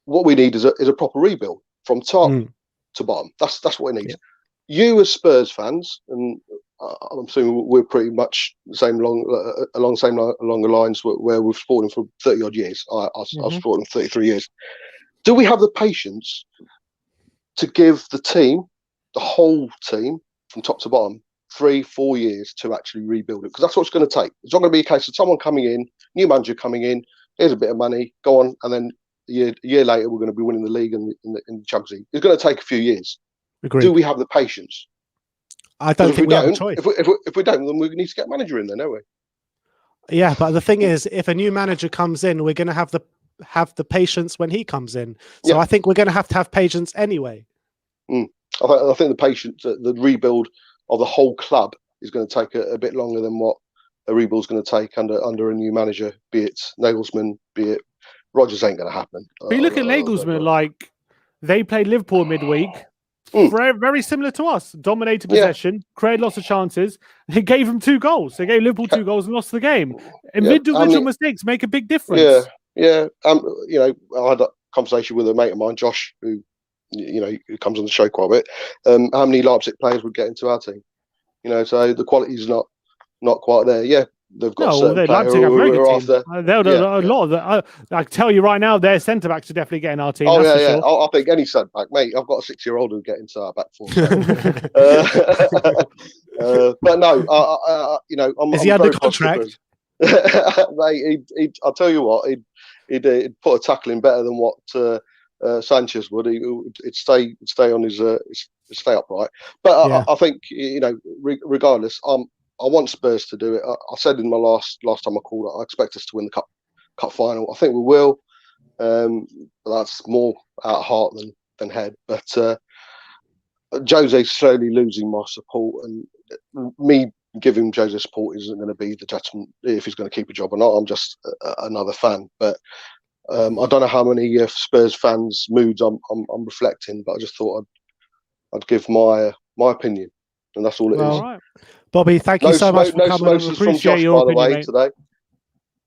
What we need is a proper rebuild from top to bottom. That's what it needs. You as Spurs fans, and I'm assuming we're pretty much the same along the lines where we've supported him for 30 odd years. I've supported him for 33 years. Do we have the patience to give the team, the whole team, from top to bottom, 3-4 years to actually rebuild it? Because that's what it's going to take. It's not going to be a case of someone coming in, new manager coming in, here's a bit of money, go on, and then a year later we're going to be winning the league and in the Champions League. It's going to take a few years. Agreed. Do we have the patience? I don't think we have a choice. If we don't, then we need to get a manager in there, don't we? Yeah, but the thing is, if a new manager comes in, we're going to have the patience when he comes in. So I think we're going to have patience anyway. I think the patience, the rebuild of the whole club is going to take a bit longer than what a rebuild is going to take under a new manager, be it Nagelsmann, be it Rodgers. Ain't going to happen. But you look at Nagelsmann, like they played Liverpool midweek. Very, very similar to us. Dominated possession, created lots of chances. They gave them 2 goals. They gave Liverpool 2 goals and lost the game. Individual mistakes make a big difference. Yeah. You know, I had a conversation with a mate of mine, Josh, who comes on the show quite a bit. How many Leipzig players would get into our team? You know, so the quality's not quite there. Yeah. They've got certain players who are after. A lot of the. I tell you right now, their centre backs are definitely getting our team. Oh that's yeah. for sure. I think any centre back, mate. I've got a 6-year-old who'll get into our back four. But no, I'm. Is he under contract? Mate, I'll tell you what. He'd put a tackle in better than what Sanchez would. He'd stay on his stay upright. But I think regardless, I want Spurs to do it. I said in my last time I called it, I expect us to win the cup final. I think we will. But that's more out of heart than head. But Jose's slowly losing my support, and me giving Jose support isn't going to be the judgment if he's going to keep a job or not. I'm just another fan. But I don't know how many Spurs fans' moods I'm reflecting, but I just thought I'd give my opinion, and that's all it is. Right. Bobby, thank you so much for coming. Samosas from Josh, by the way, today.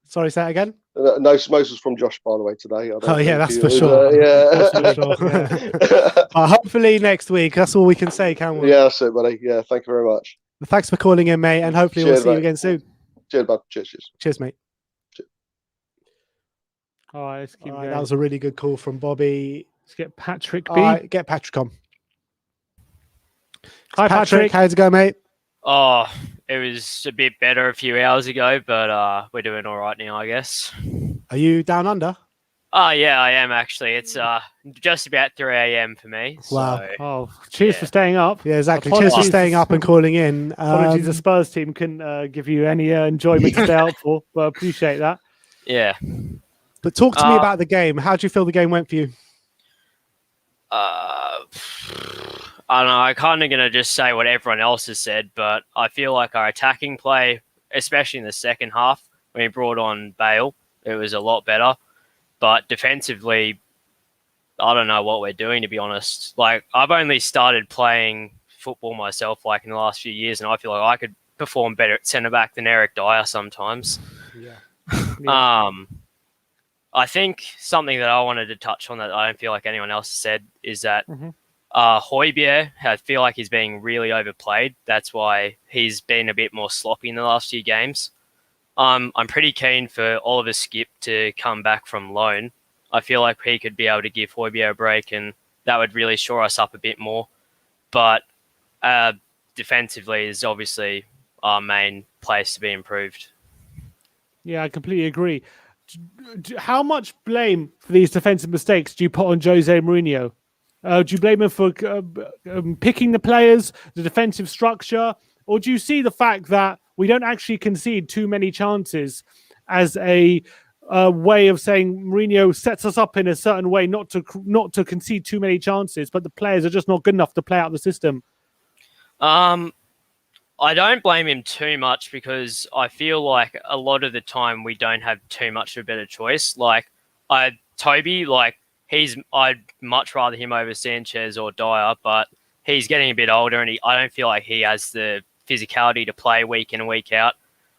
Sorry, say that again. No samosas from Josh, by the way, today. That's for sure. Yeah. That's for sure. Hopefully next week. That's all we can say, can we? Yeah, that's it, buddy. Yeah, thank you very much. Thanks for calling in, mate, and hopefully we'll see you again soon. Cheers, bud. Cheers, mate. Cheers. All right, let's keep going. That was a really good call from Bobby. Let's get Patrick B. All right, get Patrick on. Hi, Patrick. How's it going, mate? Oh, it was a bit better a few hours ago, but we're doing all right now, I guess. Are you down under? Oh, yeah, I am actually. It's just about 3 a.m. for me. Wow. So, oh, cheers for staying up. Yeah, exactly. Cheers for staying up and calling in. Apologies, the Spurs team couldn't give you any enjoyment to stay out for, but I appreciate that. Yeah. But talk to me about the game. How do you feel the game went for you? I don't know. I'm kind of going to just say what everyone else has said, but I feel like our attacking play, especially in the second half, when we brought on Bale, it was a lot better. But defensively, I don't know what we're doing, to be honest. Like, I've only started playing football myself, like, in the last few years, and I feel like I could perform better at centre-back than Eric Dyer sometimes. Yeah. I think something that I wanted to touch on that I don't feel like anyone else has said is that Højbjerg, I feel like he's being really overplayed. That's why he's been a bit more sloppy in the last few games. I'm pretty keen for Oliver Skip to come back from loan. I feel like he could be able to give Højbjerg a break, and that would really shore us up a bit more. But defensively is obviously our main place to be improved. Yeah, I completely agree. How much blame for these defensive mistakes do you put on Jose Mourinho? Do you blame him for picking the players, the defensive structure, or do you see the fact that we don't actually concede too many chances as a way of saying Mourinho sets us up in a certain way not to concede too many chances, but the players are just not good enough to play out the system? I don't blame him too much because I feel like a lot of the time we don't have too much of a better choice. Like Toby, like I'd much rather him over Sanchez or Dyer, but he's getting a bit older and I don't feel like he has the physicality to play week in and week out.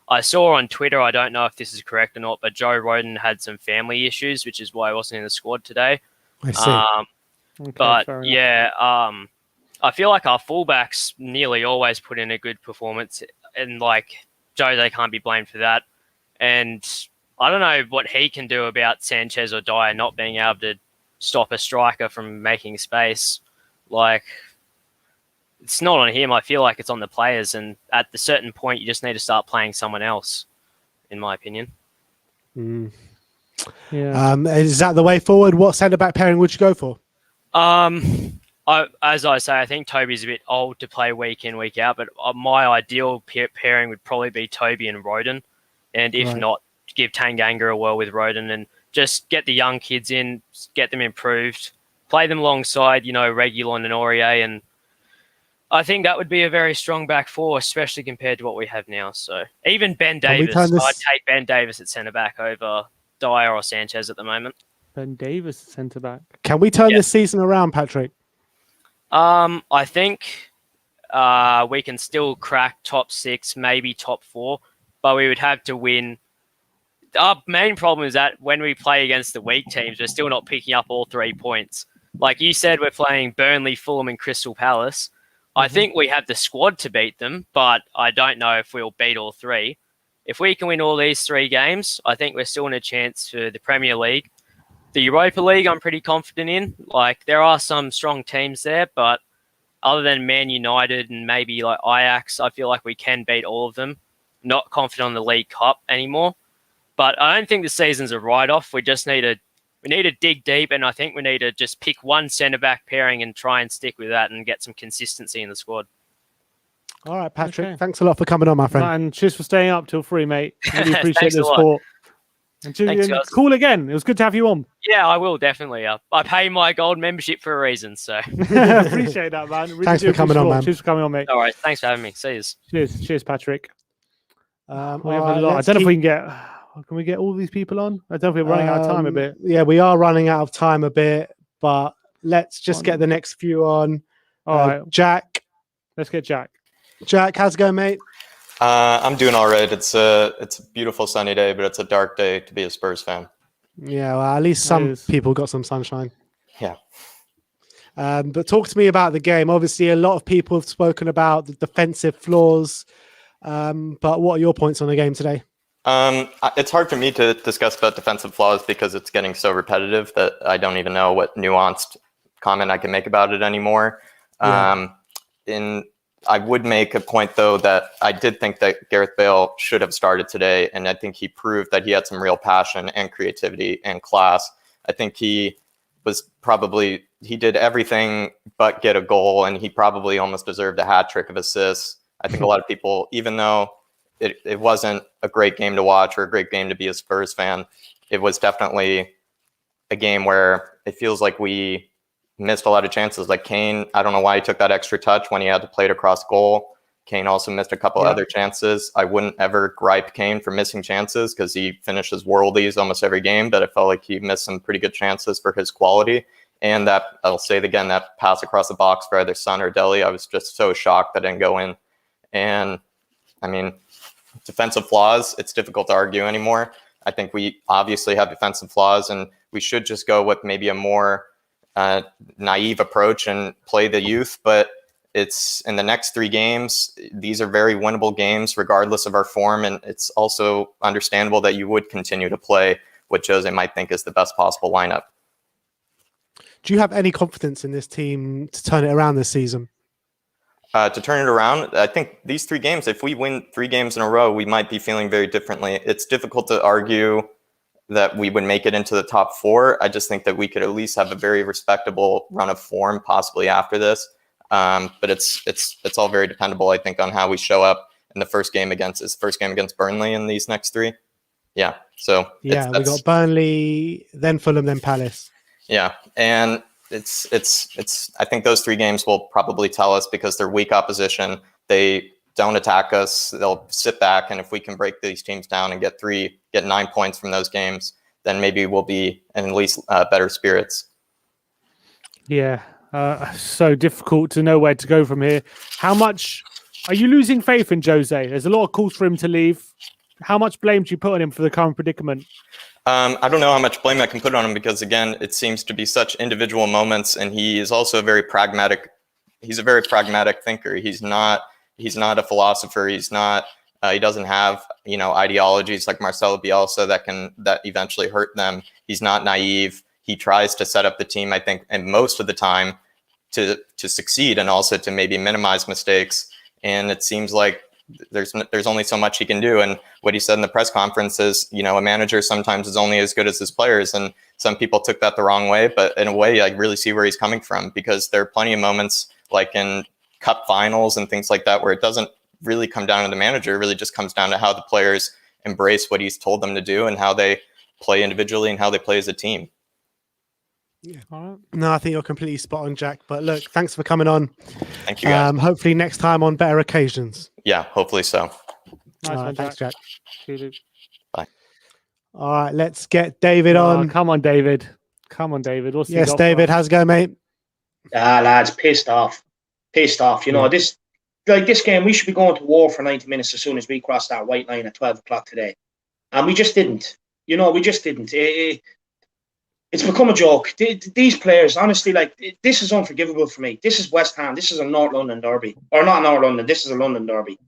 I saw on Twitter, I don't know if this is correct or not, but Joe Rodon had some family issues, which is why he wasn't in the squad today. I see. But yeah, I feel like our fullbacks nearly always put in a good performance, and like Jose can't be blamed for that. And I don't know what he can do about Sanchez or Dyer not being able to stop a striker from making space. Like, it's not on him. I feel like it's on the players, and at a certain point, you just need to start playing someone else, in my opinion. Yeah. Is that the way forward? What centre-back pairing would you go for? As I say, I think Toby's a bit old to play week in, week out, but my ideal pairing would probably be Toby and Rodon. And if not, give Tanganga a whirl with Rodon and just get the young kids in, get them improved, play them alongside, Reguilon and Aurier. And I think that would be a very strong back four, especially compared to what we have now. So even Ben Davis, I'd take Ben Davis at centre-back over Dyer or Sanchez at the moment. Ben Davis, centre-back. Can we turn this season around, Patrick? I think we can still crack top 6, maybe top 4, but we would have to win. Our main problem is that when we play against the weak teams, we're still not picking up all 3 points. Like you said, we're playing Burnley, Fulham and Crystal Palace. I think we have the squad to beat them, but I don't know if we'll beat all 3. If we can win all these 3 games, I think we're still in a chance for the Premier League. The Europa League, I'm pretty confident in. Like, there are some strong teams there, but other than Man United and maybe like Ajax, I feel like we can beat all of them. Not confident on the League Cup anymore. But I don't think the season's a write-off. We just need to we need to dig deep, and I think we need to just pick one centre-back pairing and try and stick with that and get some consistency in the squad. All right, Patrick. Thanks a lot for coming on, my friend. And cheers for staying up till 3, mate. Really appreciate Thanks the a lot. support. And Thanks, guys. call again. It was good to have you on. Yeah, I will definitely. I pay my gold membership for a reason, so appreciate that, man. Really Thanks for coming on, man. Cheers for coming on, mate. All right, thanks for having me. See you. Cheers, Patrick. We have a right, lot. I don't know if we can get. Can we get all these people on? I don't know if we're running out of time a bit. Yeah, we are running out of time a bit, but let's just get the next few on. All right, Jack. Let's get Jack. Jack, how's it going, mate? I'm doing all right. It's a beautiful sunny day, but it's a dark day to be a Spurs fan. Yeah, well, at least some people got some sunshine. Yeah. But talk to me about the game. Obviously, a lot of people have spoken about the defensive flaws. But what are your points on the game today? It's hard for me to discuss about defensive flaws because it's getting so repetitive that I don't even know what nuanced comment I can make about it anymore. Yeah. I would make a point, though, that I did think that Gareth Bale should have started today, and I think he proved that he had some real passion and creativity and class. I think he did everything but get a goal, and he probably almost deserved a hat trick of assists. I think a lot of people, even though it wasn't a great game to watch or a great game to be a Spurs fan, it was definitely a game where it feels like we missed a lot of chances. Like Kane, I don't know why he took that extra touch when he had to play it across goal. Kane also missed a couple other chances. I wouldn't ever gripe Kane for missing chances because he finishes worldies almost every game, but I felt like he missed some pretty good chances for his quality. And that, I'll say it again, that pass across the box for either Son or Dele, I was just so shocked that didn't go in. And I mean, defensive flaws, it's difficult to argue anymore. I think we obviously have defensive flaws, and we should just go with maybe a more naive approach and play the youth. But it's in the next 3 games, these are very winnable games regardless of our form. And it's also understandable that you would continue to play what Jose might think is the best possible lineup. Do you have any confidence in this team to turn it around this season? To turn it around, I think these 3 games, if we win 3 games in a row, we might be feeling very differently. It's difficult to argue that we would make it into the top 4. I just think that we could at least have a very respectable run of form possibly after this. But it's all very dependable, I think, on how we show up in the first game against Burnley in these next 3. Yeah. So yeah, we got Burnley, then Fulham, then Palace. Yeah, and it's I think those 3 games will probably tell us because they're weak opposition. They don't attack us. They'll sit back, and if we can break these teams down and get 9 points from those games, then maybe we'll be in at least better spirits. Yeah, so difficult to know where to go from here. How much are you losing faith in Jose? There's a lot of calls for him to leave. How much blame do you put on him for the current predicament? I don't know how much blame I can put on him because, again, it seems to be such individual moments, and he is also he's a very pragmatic thinker. He's not a philosopher. He doesn't have, ideologies like Marcelo Bielsa that eventually hurt them. He's not naive. He tries to set up the team, I think, and most of the time to succeed and also to maybe minimize mistakes. And it seems like there's only so much he can do. And what he said in the press conference is, a manager sometimes is only as good as his players. And some people took that the wrong way, but in a way, I really see where he's coming from because there are plenty of moments like in cup finals and things like that, where it doesn't really come down to the manager. It really just comes down to how the players embrace what he's told them to do and how they play individually and how they play as a team. Yeah. All right. No, I think you're completely spot on, Jack. But look, thanks for coming on. Thank you, guys. Hopefully next time on better occasions. Yeah, hopefully so. Nice one, thanks, Jack. Bye. All right, let's get David on. Come on, David. What's yes, David, how's it going, mate? Lads, pissed off. This game, we should be going to war for 90 minutes as soon as we cross that white line at 12 o'clock today. And we just didn't. We just didn't. It's become a joke. These players, honestly, this is unforgivable for me. This is West Ham. This is a North London derby. Or not North London. This is a London derby.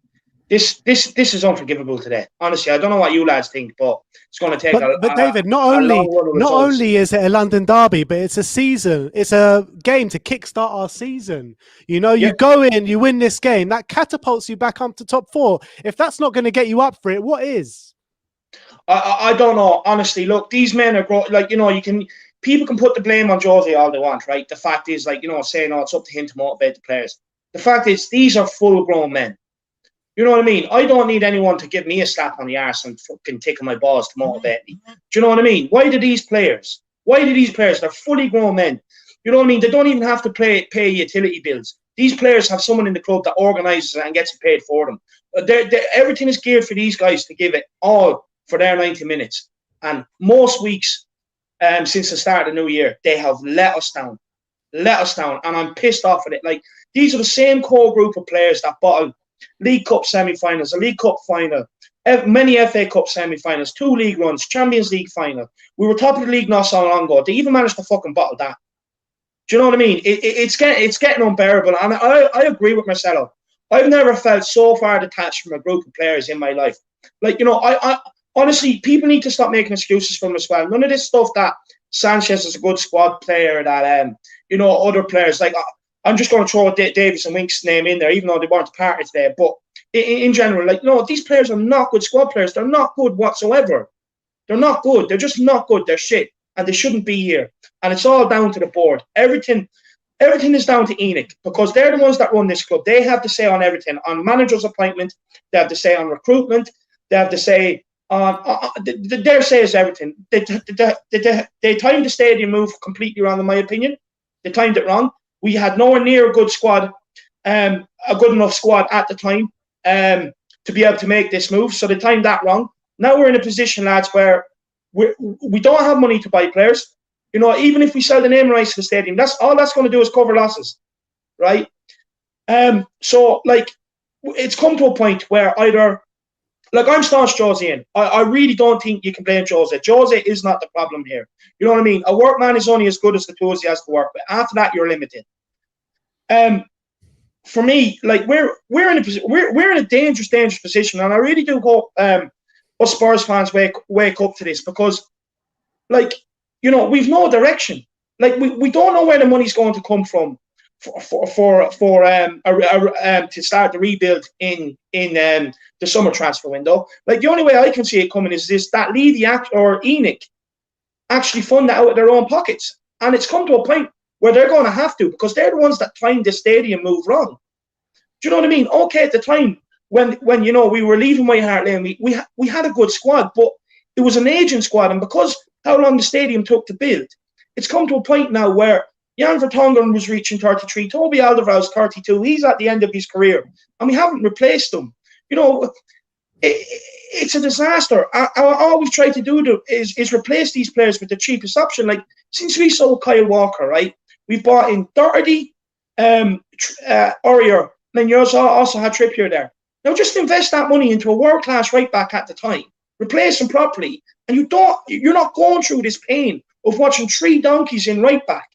This is unforgivable today. Honestly, I don't know what you lads think, but it's going to take But David, not only is it a London derby, but it's a season. It's a game to kickstart our season. You go in, you win this game, that catapults you back up to top 4. If that's not going to get you up for it, what is? I don't know. Honestly, look, these men are people can put the blame on Jose all they want, right? The fact is, like, saying, oh, it's up to him to motivate the players. The fact is, these are full-grown men. You know what I mean? I don't need anyone to give me a slap on the arse and fucking tickle my balls to motivate me. Do you know what I mean? Why do these players, they're fully grown men. You know what I mean? They don't even have to pay utility bills. These players have someone in the club that organises it and gets it paid for them. Everything is geared for these guys to give it all for their 90 minutes. And most weeks since the start of the new year, they have let us down. And I'm pissed off at it. Like, these are the same core group of players that bottled League Cup semi-finals, a League Cup final, many FA Cup semi-finals, 2 league runs, Champions League final. We were top of the league not so long ago. They even managed to fucking bottle that. Do you know what I mean? It's getting unbearable. And I agree with Marcelo. I've never felt so far detached from a group of players in my life. Like, I honestly, people need to stop making excuses for them as well. None of this stuff that Sanchez is a good squad player, that other players, like, I'm just going to throw Davis and Winks' name in there, even though they weren't a part of today. But in general, like, no, these players are not good squad players. They're not good whatsoever. They're not good. They're just not good. They're shit. And they shouldn't be here. And it's all down to the board. Everything is down to Enoch, because they're the ones that run this club. They have to say on everything. On manager's appointment, they have to say on recruitment, they have to say on their say is everything. They timed the stadium move completely wrong, in my opinion. They timed it wrong. We had nowhere near a good squad, a good enough squad at the time to be able to make this move. So they timed that wrong. Now we're in a position, lads, where we don't have money to buy players. Even if we sell the name rights to the stadium, that's going to do is cover losses, right? So, like, it's come to a point where either, like, I'm staunch Jose in. I really don't think you can blame Jose. Jose is not the problem here. You know what I mean? A workman is only as good as the tools he has to work with. After that, you're limited. For me, like, we're in a dangerous position, and I really do hope us Spurs fans wake up to this, because, like, we've no direction. Like, we don't know where the money's going to come from to start the rebuild in the summer transfer window. Like, the only way I can see it coming is that Levy or Enoch actually fund that out of their own pockets, and it's come to a point where they're going to have to, because they're the ones that timed the stadium move wrong. Do you know what I mean? Okay, at the time when we were leaving White Hart Lane, we had a good squad, but it was an aging squad, and because how long the stadium took to build, it's come to a point now where Jan Vertonghen was reaching 33, Toby Alderweireld 32. He's at the end of his career, and we haven't replaced him. It's a disaster. All we've tried to do is replace these players with the cheapest option. Like, since we sold Kyle Walker, right, we bought in Doherty, Aurier, and you also had Trippier there. Now just invest that money into a world-class right back at the time. Replace him properly, and you're not going through this pain of watching 3 donkeys in right back.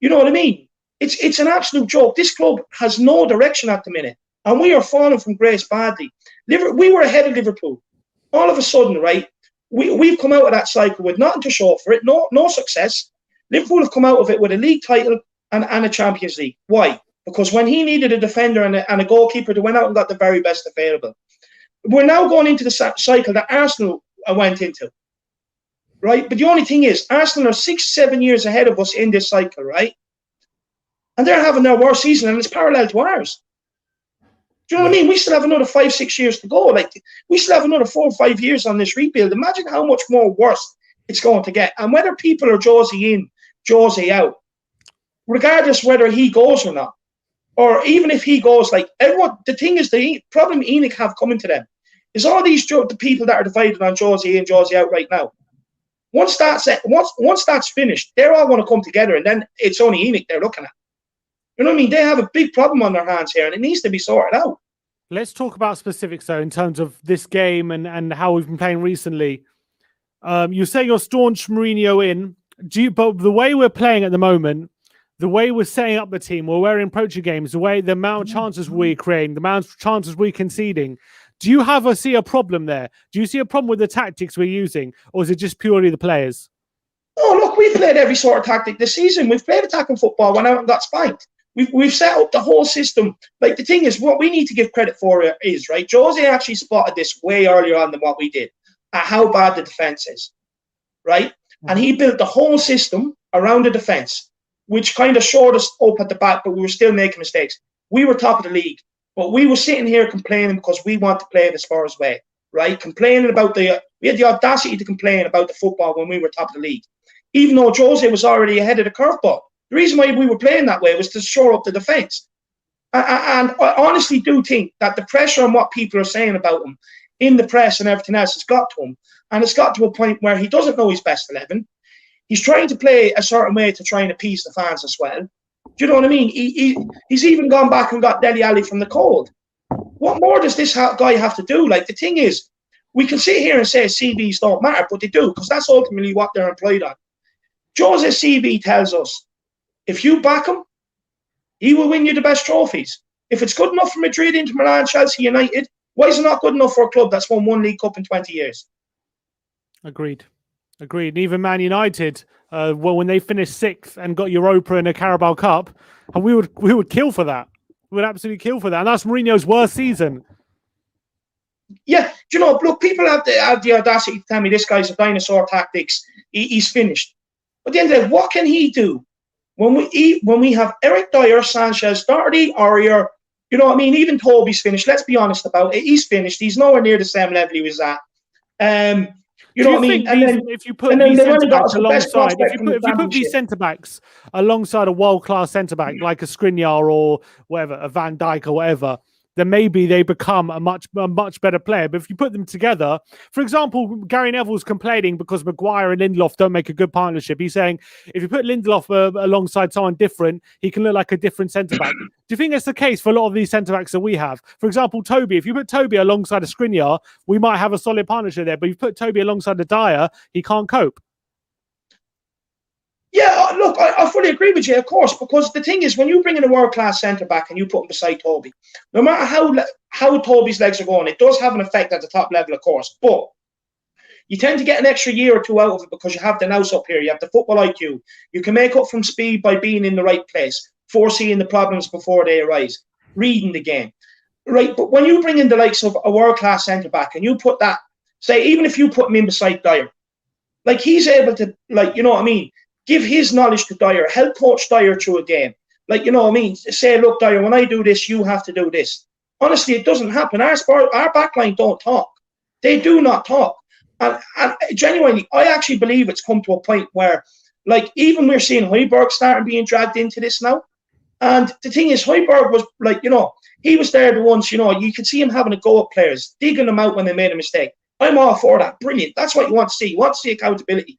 You know what I mean? It's an absolute joke. This club has no direction at the minute, and we are falling from grace badly. We were ahead of Liverpool. All of a sudden, right, we've come out of that cycle with nothing to show for it, no success. Liverpool have come out of it with a league title and a Champions League. Why? Because when he needed a defender and a goalkeeper, they went out and got the very best available. We're now going into the cycle that Arsenal went into, right? But the only thing is, Arsenal are 6-7 years ahead of us in this cycle, right? And they're having their worst season, and it's parallel to ours. Do you know what I mean? We still have another 5-6 years to go. Like, we still have another 4 or 5 years on this rebuild. Imagine how much more worse it's going to get. And whether people are Jose in, Jose out, regardless whether he goes or not, or even if he goes, like, everyone, the thing is, the problem Enoch have coming to them is all these the people that are divided on Jose in, Jose out right now. Once that's finished, they're all going to come together, and then it's only Enoch they're looking at. You know what I mean? They have a big problem on their hands here, and it needs to be sorted out. Let's talk about specifics, though, in terms of this game and how we've been playing recently. You say you're staunch Mourinho in, but the way we're playing at the moment, the way we're setting up the team, or we're approaching games, the amount of chances we're creating, the amount of chances we're conceding, do you see a problem there? Do you see a problem with the tactics we're using, or is it just purely the players? Oh, look, we've played every sort of tactic this season. We've played attacking football when out got spiked. We've set up the whole system. Like, the thing is, what we need to give credit for is, right, Jose actually spotted this way earlier on than what we did, at how bad the defence is, right? And he built the whole system around the defence, which kind of showed us up at the back, but we were still making mistakes. We were top of the league, but we were sitting here complaining because we want to play the Spurs way, right? Complaining about we had the audacity to complain about the football when we were top of the league, even though Jose was already ahead of the curveball. The reason why we were playing that way was to shore up the defence. And I honestly do think that the pressure on what people are saying about him in the press and everything else has got to him. And it's got to a point where he doesn't know his best 11. He's trying to play a certain way to try and appease the fans as well. Do you know what I mean? He's even gone back and got Dele Alli from the cold. What more does this guy have to do? Like, the thing is, we can sit here and say CVs don't matter, but they do, because that's ultimately what they're employed on. Jose's CV tells us, if you back him, he will win you the best trophies. If it's good enough for Madrid, Inter Milan, Chelsea, United, why is it not good enough for a club that's won one League Cup in 20 years? Agreed. And even Man United, when they finished 6th and got Europa and a Carabao Cup, and we would kill for that. We would absolutely kill for that. And that's Mourinho's worst season. Yeah, do you know, look, people have the audacity to tell me this guy's a dinosaur tactics. He's finished. But at the end of the day, what can he do when we have Eric Dyer, Sanchez, Doherty, Aurier, you know what I mean? Even Toby's finished. Let's be honest about it. He's finished. He's nowhere near the same level he was at. You know what I mean? And then if you put these centre backs alongside, if you put these centre backs alongside a world-class centre back like a Skriniar or whatever, a Van Dijk or whatever, then maybe they become a much better player. But if you put them together, for example, Gary Neville's complaining because Maguire and Lindelof don't make a good partnership. He's saying if you put Lindelof alongside someone different, he can look like a different centre back. Do you think that's the case for a lot of these centre backs that we have? For example, Toby. If you put Toby alongside a Skriniar, we might have a solid partnership there. But if you put Toby alongside a Dyer, he can't cope. Yeah, look, I fully agree with you, of course, because the thing is, when you bring in a world-class centre-back and you put him beside Toby, no matter how Toby's legs are going, it does have an effect at the top level, of course, but you tend to get an extra year or two out of it because you have the nous up here, you have the football IQ, you can make up from speed by being in the right place, foreseeing the problems before they arise, reading the game, right? But when you bring in the likes of a world-class centre-back and you put that, say, even if you put him in beside Dyer, like, he's able to, like, you know what I mean, give his knowledge to Dyer, help coach Dyer through a game. Like, you know what I mean? Say, look, Dyer, when I do this, you have to do this. Honestly, it doesn't happen. Our backline don't talk. They do not talk. And genuinely, I actually believe it's come to a point where, like, even we're seeing Højbjerg starting being dragged into this now. And the thing is, Højbjerg was, like, you know, he was there the once, you know, you could see him having a go at players, digging them out when they made a mistake. I'm all for that. Brilliant. That's what you want to see. You want to see accountability.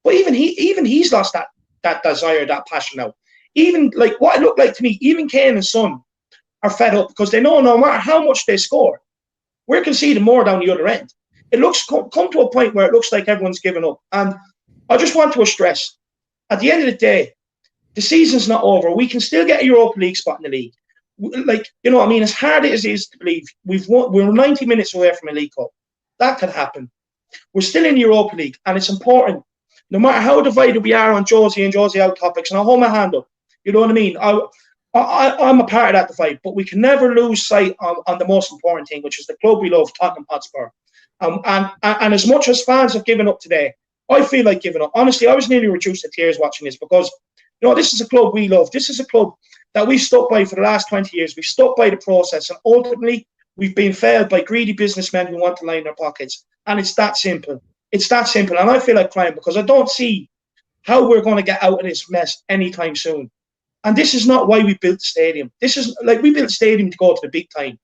But even he's lost that desire, that passion now. Even, like, what it looked like to me, even Kane and Son are fed up because they know no matter how much they score, we're conceding more down the other end. It looks come to a point where it looks like everyone's given up. And I just want to stress, at the end of the day, the season's not over. We can still get a Europa League spot in the league. Like, you know what I mean? As hard as it is to believe, we're 90 minutes away from a League Cup. That could happen. We're still in the Europa League, and it's important. No matter how divided we are on Josie and Josie out topics, and I'll hold my hand up, you know what I mean? I'm a part of that divide, but we can never lose sight on the most important thing, which is the club we love, Tottenham Hotspur. And as much as fans have given up today, I feel like giving up. Honestly, I was nearly reduced to tears watching this because, you know, this is a club we love. This is a club that we've stuck by for the last 20 years. We've stuck by the process, and ultimately, we've been failed by greedy businessmen who want to line their pockets. And it's that simple. It's that simple. And I feel like crying because I don't see how we're going to get out of this mess anytime soon. And this is not why we built the stadium. This is like, we built the stadium to go to the big time.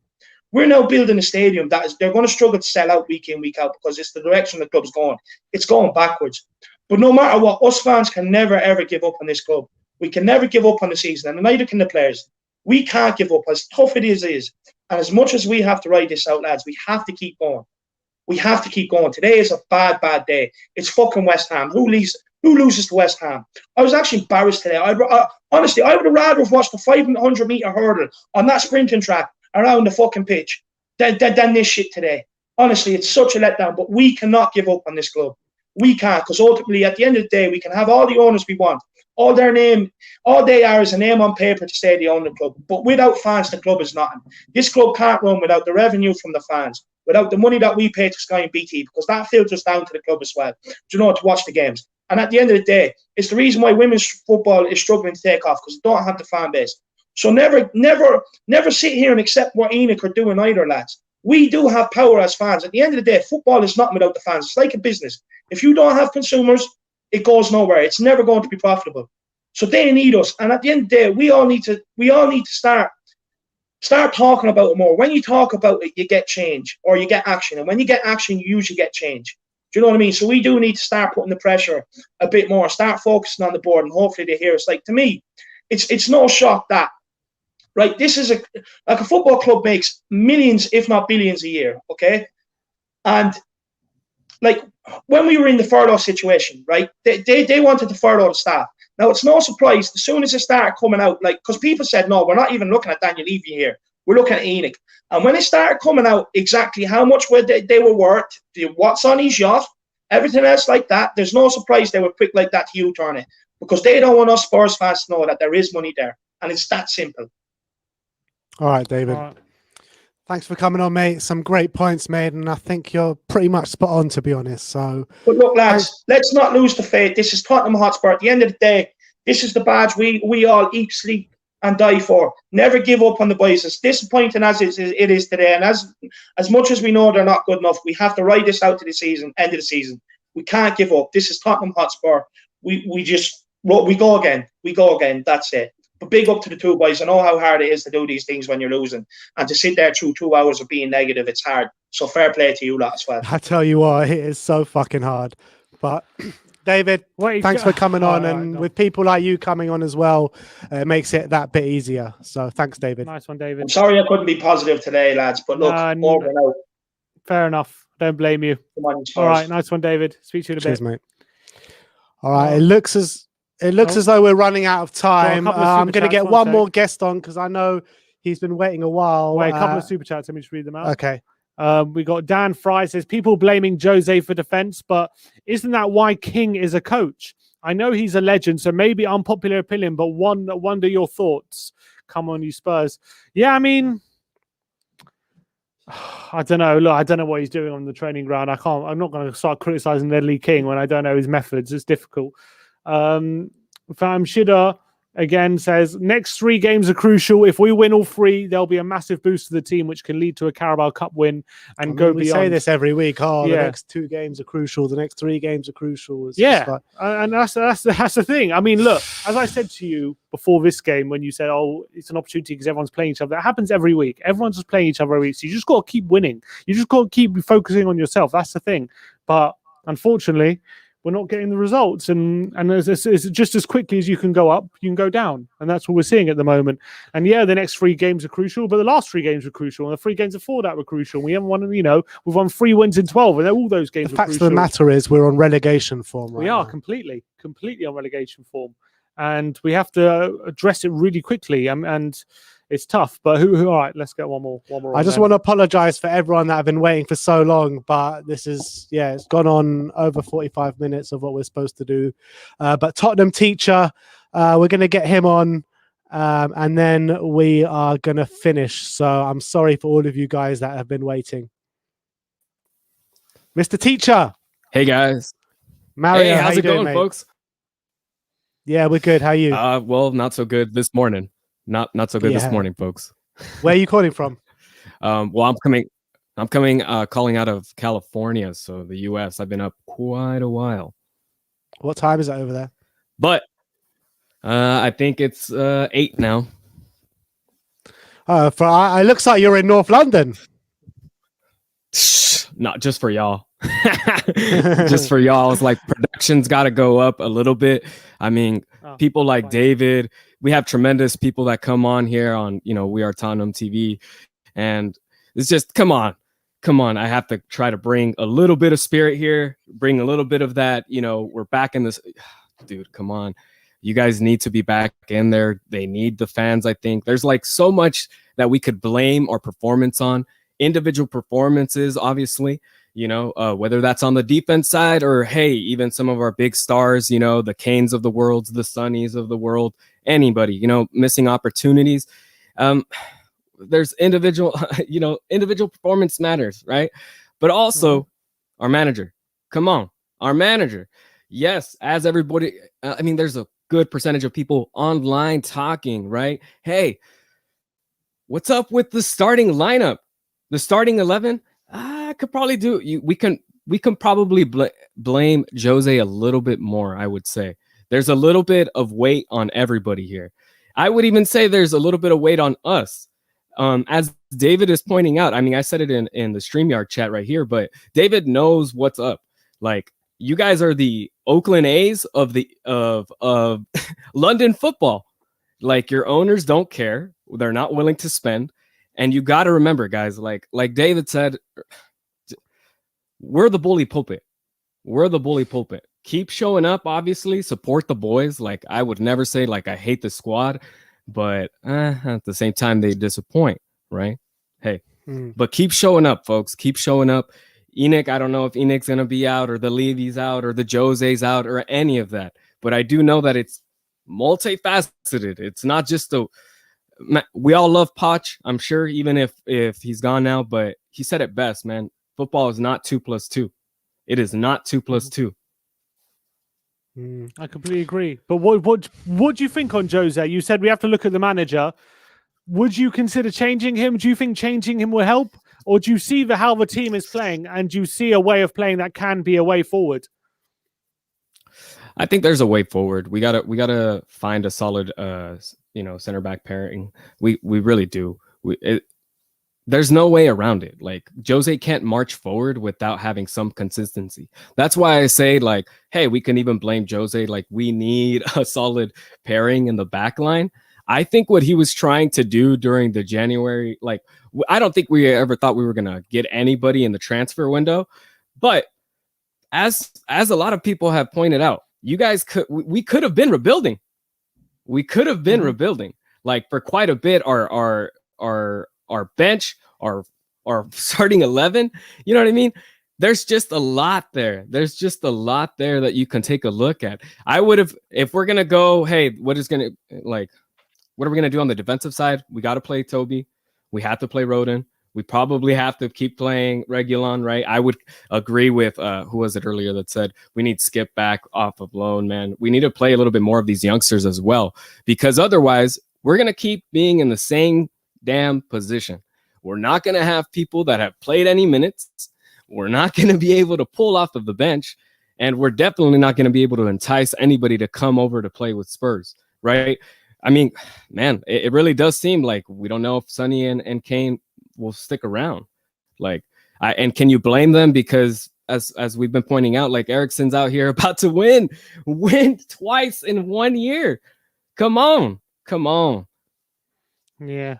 We're now building a stadium that they're going to struggle to sell out week in, week out because it's the direction the club's going. It's going backwards. But no matter what, us fans can never, ever give up on this club. We can never give up on the season, and neither can the players. We can't give up, as tough it is. And as much as we have to ride this out, lads, we have to keep going. We have to keep going. Today is a bad, bad day. It's fucking West Ham. Who loses to West Ham? I was actually embarrassed today. Honestly, I would have rather have watched the 500-metre hurdle on that sprinting track around the fucking pitch than this shit today. Honestly, it's such a letdown. But we cannot give up on this club. We can't, because ultimately, at the end of the day, we can have all the owners we want. All they are is a name on paper to say they own the club. But without fans, the club is nothing. This club can't run without the revenue from the fans, without the money that we pay to Sky and BT, because that filters down to the club as well, you know, to watch the games. And at the end of the day, it's the reason why women's football is struggling to take off, because they don't have the fan base. So never sit here and accept what Enoch are doing either, lads. We do have power as fans. At the end of the day, football is not without the fans. It's like a business. If you don't have consumers, it goes nowhere. It's never going to be profitable. So they need us. And at the end of the day, we all need to start talking about it more. When you talk about it, you get change or you get action. And when you get action, you usually get change. Do you know what I mean? So we do need to start putting the pressure a bit more, start focusing on the board, and hopefully they hear us. Like, to me, it's no shock that, right, this is a football club makes millions, if not billions a year, okay? And like when we were in the furlough situation, right, they wanted to furlough the staff. Now, it's no surprise, as soon as it started coming out, like, because people said, no, we're not even looking at Daniel Levy here. We're looking at Enoch. And when it started coming out exactly how much they were worth, what's on his yacht, everything else like that, there's no surprise they were quick like that to U-turn it, because they don't want us Spurs fans to know that there is money there. And it's that simple. All right, David. All right. Thanks for coming on, mate. Some great points made, and I think you're pretty much spot on, to be honest. So, but look, lads, let's not lose the faith. This is Tottenham Hotspur. At the end of the day, this is the badge we all eat, sleep, and die for. Never give up on the boys. As disappointing as it is today, and as much as we know they're not good enough, we have to ride this out to the season, end of the season. We can't give up. This is Tottenham Hotspur. We go again. We go again. That's it. But big up to the two boys. I know how hard it is to do these things when you're losing, and to sit there through 2 hours of being negative, it's hard. So fair play to you lot as well. I tell you what, it is so fucking hard. But David, thanks for coming on, and with people like you coming on as well, it makes it that bit easier. So thanks, David. Nice one, David. I'm sorry I couldn't be positive today, lads, but look, over and out. Fair enough. Don't blame you. Come on, all right, nice one, David. Speak to you in a Cheers, bit. mate. All right, it looks as though we're running out of time. I'm going to get one more guest on because I know he's been waiting a while. Wait, a couple of super chats. Let me just read them out. Okay. We got Dan Fry says, people blaming Jose for defense, but isn't that why King is a coach? I know he's a legend, so maybe unpopular opinion, but wonder your thoughts. Come on, you Spurs. Yeah, I mean, I don't know. Look, I don't know what he's doing on the training ground. I'm not going to start criticizing Ledley King when I don't know his methods. It's difficult. Fam Shida again says, next 3 games are crucial. If we win all 3, there'll be a massive boost to the team, which can lead to a Carabao Cup win and go beyond. We say this every week. The next 2 games are crucial. The next 3 games are crucial. And that's the thing. I mean, look, as I said to you before this game, when you said, "Oh, it's an opportunity because everyone's playing each other," that happens every week. Everyone's just playing each other every week. So you just got to keep winning. You just got to keep focusing on yourself. That's the thing. But unfortunately, we're not getting the results, and it's just as quickly as you can go up, you can go down, and that's what we're seeing at the moment. And yeah, the next 3 games are crucial, but the last 3 games were crucial, and the 3 games before that were crucial. We haven't won, we've won 3 wins in 12, and all those games. The fact of the matter is, we're on relegation form. We are completely on relegation form, and we have to address it really quickly. And it's tough, but who? All right, let's get one more. I just want to apologize for everyone that have been waiting for so long, but this is, it's gone on over 45 minutes of what we're supposed to do. But Tottenham teacher, we're going to get him on, and then we are going to finish. So I'm sorry for all of you guys that have been waiting. Mr. Teacher. Hey, guys. Mario, hey, how's how it going, mate? folks? Yeah, we're good. How are you? Well, not so good this morning. Not so good this morning, folks. Where are you calling from? Well, I'm coming calling out of California, so the US. I've been up quite a while. What time is it over there? But I think it's 8 now. It looks like you're in North London. Not just for y'all. Just for y'all. It's like production's got to go up a little bit. I mean, people like David. We have tremendous people that come on here on, We Are Tottenham TV. And it's just, come on. I have to try to bring a little bit of spirit here, bring a little bit of that, we're back in this. Dude, come on. You guys need to be back in there. They need the fans, I think. There's like so much that we could blame our performance on. Individual performances, obviously, whether that's on the defense side or, hey, even some of our big stars, the Kanes of the world, the Sonnies of the world, anybody, missing opportunities. There's individual performance matters, right? But also our manager. Come on, our manager. yes, as everybody, I mean, there's a good percentage of people online talking, right? Hey, what's up with the starting lineup? The starting 11? I could probably do. We can probably blame Jose a little bit more. I would say there's a little bit of weight on everybody here. I would even say there's a little bit of weight on us. As David is pointing out, I mean, I said it in the StreamYard chat right here, but David knows what's up. Like, you guys are the Oakland A's of London football. Like, your owners don't care. They're not willing to spend. And you got to remember, guys, like David said, we're the bully pulpit. We're the bully pulpit. Keep showing up, obviously. Support the boys. Like, I would never say, like, I hate the squad. But at the same time, they disappoint, right? Hey, but keep showing up, folks. Keep showing up. Enoch, I don't know if Enoch's going to be out or the Levy's out or the Jose's out or any of that. But I do know that it's multifaceted. It's not just we all love Poch, I'm sure, even if he's gone now. But he said it best, man. Football is not 2 + 2. It is not 2 + 2. I completely agree. But what do you think on Jose? You said we have to look at the manager. Would you consider changing him? Do you think changing him will help? Or do you see how the team is playing and do you see a way of playing that can be a way forward? I think there's a way forward. We gotta find a solid center back pairing. We really do. There's no way around it. Like, Jose can't march forward without having some consistency. That's why I say, like, hey, we can even blame Jose. Like, we need a solid pairing in the back line. I think what he was trying to do during the January, like, I don't think we ever thought we were going to get anybody in the transfer window. But as a lot of people have pointed out, we could have been rebuilding. We could have been rebuilding. Like, for quite a bit, our bench, our starting 11, you know what I mean? There's just a lot there. There's just a lot there that you can take a look at. I would have, if we're going to go, hey, what are we going to do on the defensive side? We got to play Toby. We have to play Rodin. We probably have to keep playing Regulon, right? I would agree with, who was it earlier that said we need Skip back off of loan, man. We need to play a little bit more of these youngsters as well, because otherwise we're going to keep being in the same damn position. We're not going to have people that have played any minutes. We're not going to be able to pull off of the bench, and we're definitely not going to be able to entice anybody to come over to play with Spurs, right? I mean, man, it really does seem like we don't know if Sonny and Kane will stick around. Like, and can you blame them? Because as we've been pointing out, like, Eriksen's out here about to win twice in 1 year. Come on. Yeah.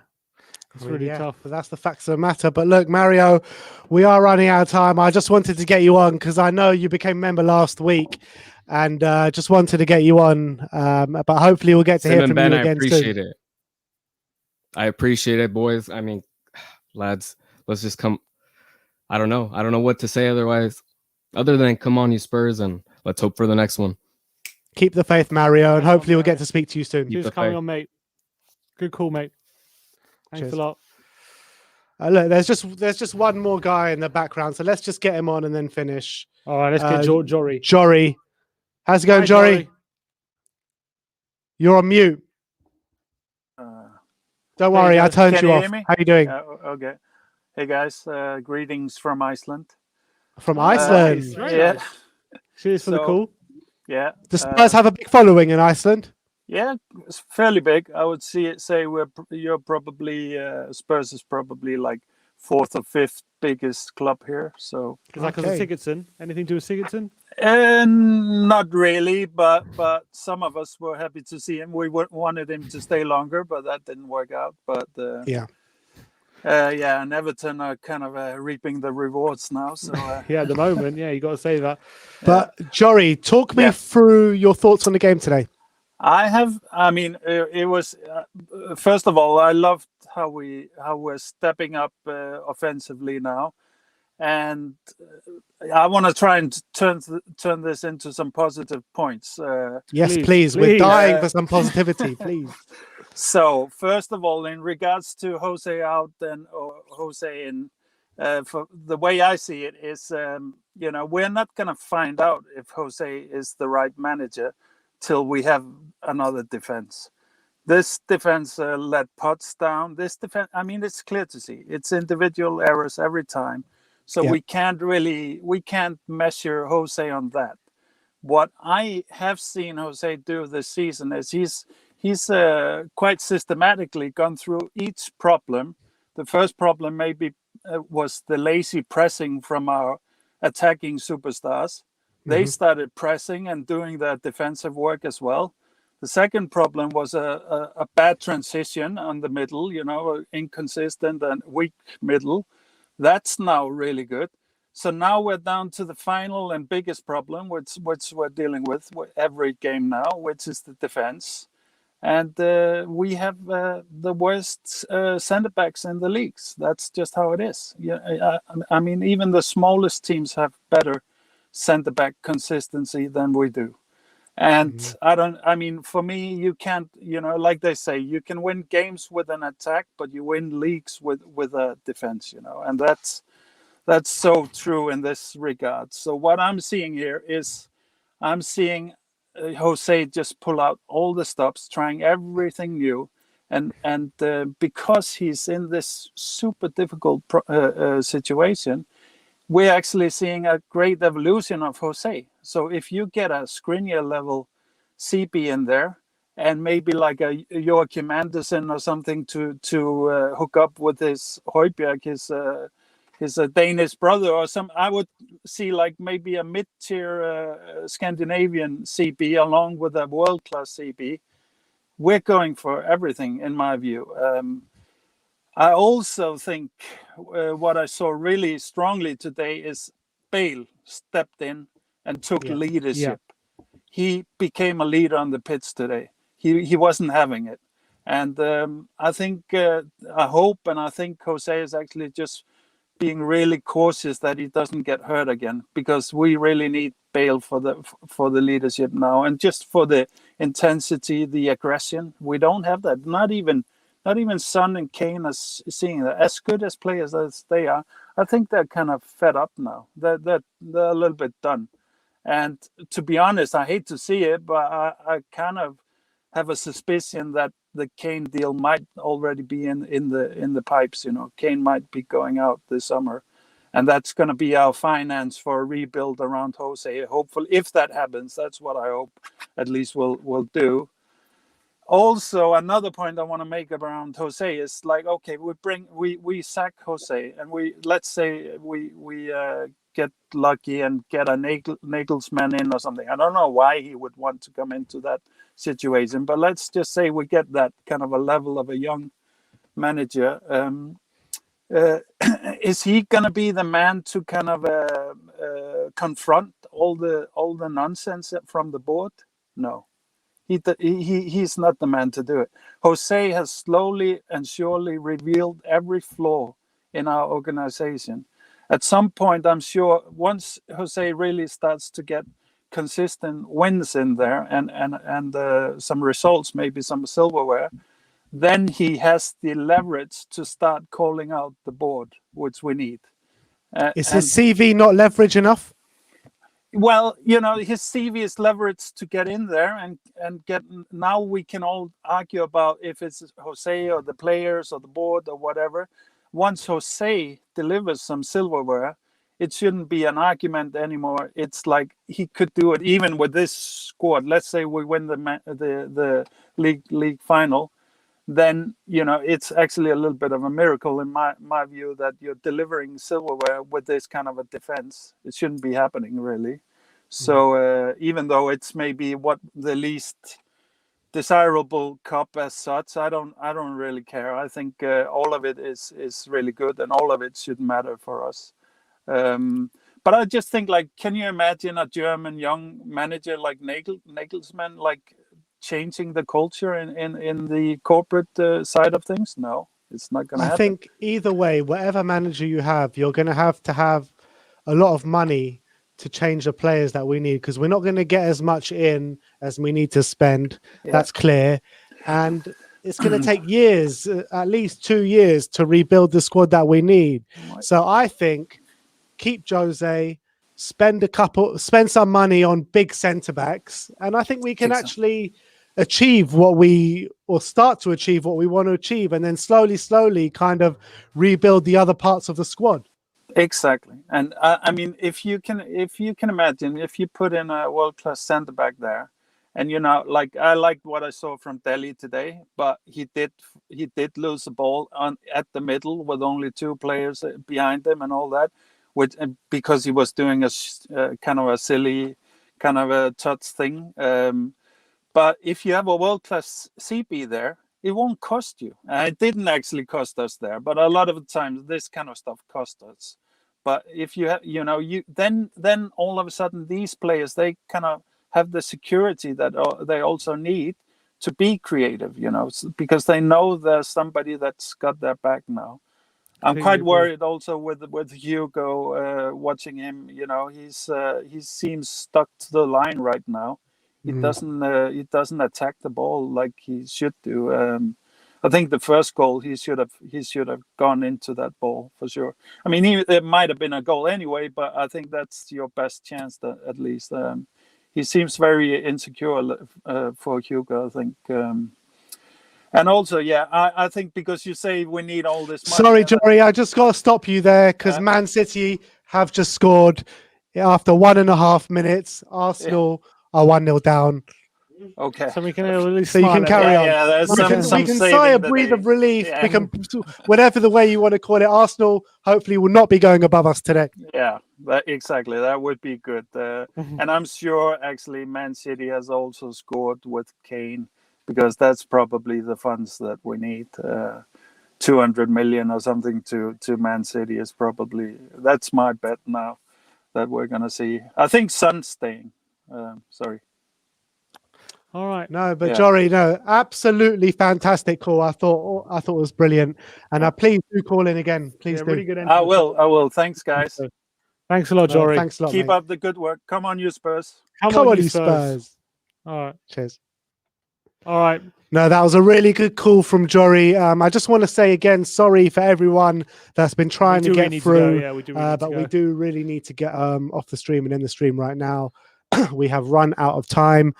It's really tough. But that's the facts of the matter. But look, Mario, we are running out of time. I just wanted to get you on because I know you became a member last week, and just wanted to get you on. But hopefully we'll get to hear from you again soon. I appreciate it, boys. I mean, lads, let's just come. I don't know what to say other than come on, you Spurs, and let's hope for the next one. Keep the faith, Mario, and hopefully we'll get to speak to you soon. Just coming on, mate. Good call, mate. Thanks a lot. Look, there's just one more guy in the background, so let's just get him on and then finish. All right, let's get Jory. Jory, how's it going, Jory? You're on mute. Don't worry, I turned you off. How you doing? Okay. Hey guys, greetings from Iceland. From Iceland. Yeah. Cheers for the call. Yeah. The Spurs have a big following in Iceland. Yeah, it's fairly big. I would say you're probably Spurs is probably like 4th or 5th biggest club here. So is that because of Sigurdsson? Anything to do with Sigurdsson? Not really, but some of us were happy to see him. We wanted him to stay longer, but that didn't work out. But and Everton are kind of reaping the rewards now. So yeah, at the moment, you got to say that. But Jory, talk me through your thoughts on the game today. It was first of all, I loved how we're stepping up offensively now, and I want to try and turn this into some positive points. Yes, please. We're dying for some positivity, please. So first of all, in regards to Jose out and Jose in, for the way I see it is, we're not going to find out if Jose is the right manager till we have another defense. This defense let Potts down. This defense, I mean, it's clear to see. It's individual errors every time. So we can't measure Jose on that. What I have seen Jose do this season is he's quite systematically gone through each problem. The first problem maybe was the lazy pressing from our attacking superstars. They started pressing and doing their defensive work as well. The second problem was a bad transition on the middle, inconsistent and weak middle. That's now really good. So now we're down to the final and biggest problem, which we're dealing with every game now, which is the defense. And we have the worst center backs in the leagues. That's just how it is. I mean, even the smallest teams have better center back consistency than we do. And for me, you can't, like they say, you can win games with an attack, but you win leagues with a defense, and that's so true in this regard. So what I'm seeing here is I'm seeing Jose just pull out all the stops, trying everything new. And because he's in this super difficult situation, we're actually seeing a great evolution of Jose. So if you get a Skriniar level CP in there, and maybe like a Joachim Andersen or something to hook up with his Højbjerg, his Danish brother or some, I would see like maybe a mid-tier Scandinavian CP along with a world-class CP. We're going for everything, in my view. I also think what I saw really strongly today is Bale stepped in and took leadership. He became a leader on the pitch today. He wasn't having it. And I think, I hope, and I think Jose is actually just being really cautious that he doesn't get hurt again, because we really need Bale for the leadership now, and just for the intensity, the aggression. We don't have that. Not even Son and Kane are seeing that. As good as players as they are, I think they're kind of fed up now. They're a little bit done. And to be honest, I hate to see it, but I kind of have a suspicion that the Kane deal might already be in the pipes. Kane might be going out this summer, and that's going to be our finance for a rebuild around Jose. Hopefully, if that happens, that's what I hope at least we'll do. Also, another point I want to make around Jose is like, okay, we sack Jose, and let's say we get lucky and get a Nagelsmann in or something. I don't know why he would want to come into that situation, but let's just say we get that kind of a level of a young manager. Is he going to be the man to kind of confront all the nonsense from the board? No. He's not the man to do it. Jose has slowly and surely revealed every flaw in our organization. At some point, I'm sure, once Jose really starts to get consistent wins in there and some results, maybe some silverware, then he has the leverage to start calling out the board, which we need. Is his CV not leverage enough? Well, his CV is leveraged to get in there and get. Now we can all argue about if it's Jose or the players or the board or whatever. Once Jose delivers some silverware, it shouldn't be an argument anymore. It's like he could do it even with this squad. Let's say we win the league final, then it's actually a little bit of a miracle in my view that you're delivering silverware with this kind of a defense. It shouldn't be happening really. So even though it's maybe what the least desirable cup as such, I don't really care. I think all of it is really good, and all of it should matter for us. But I just think, like, can you imagine a German young manager like Nagelsmann like changing the culture in the corporate side of things? No, it's not going to happen. I think either way, whatever manager you have, you're going to have a lot of money to change the players that we need, because we're not going to get as much in as we need to spend. Yeah. That's clear. And it's going to take years, at least 2 years, to rebuild the squad that we need. So I think keep Jose, spend some money on big centre backs, and I think we can actually achieve start to achieve what we want to achieve, and then slowly kind of rebuild the other parts of the squad. Exactly. And I mean, if you can imagine, if you put in a world-class centre back there, and like I liked what I saw from Delhi today, but he did lose the ball at the middle with only 2 players behind him and all that, because he was doing a kind of a silly kind of a touch thing. But if you have a world-class CP there, it won't cost you. It didn't actually cost us there, but a lot of the times this kind of stuff costs us. But if you have, then all of a sudden these players, they kind of have the security that they also need to be creative, because they know there's somebody that's got their back now. I'm quite worried also with Hugo, watching him. He seems stuck to the line right now. He doesn't attack the ball like he should do. I think the first goal he should have gone into that ball for sure. I mean, it might have been a goal anyway, but I think that's your best chance at least. He seems very insecure for Hugo, I think. And also, I think because you say we need all this money. Sorry, Jory, I just got to stop you there because Man City have just scored after 1.5 minutes. Arsenal are 1-0 down. Okay, so we can at least so you can carry on. Yeah, there's we can sigh a breathe of relief. Yeah. We can, whatever the way you want to call it. Arsenal hopefully will not be going above us today. Yeah, exactly. That would be good. And I'm sure actually Man City has also scored with Kane, because that's probably the funds that we need. 200 million or something to Man City is probably, that's my bet now that we're going to see. I think Son's staying. Sorry. All right. No, but Jory, absolutely fantastic call. I thought it was brilliant. And please do call in again. Please do. Really good. I will. Thanks, guys. Thanks a lot, Jory. Thanks a lot. Keep up the good work. Come on, you Spurs. Come on, you Spurs. All right. Cheers. All right. No, that was a really good call from Jory. I just want to say again, sorry for everyone that's been trying to get through. We do really need to get off the stream and in the stream right now. We have run out of time.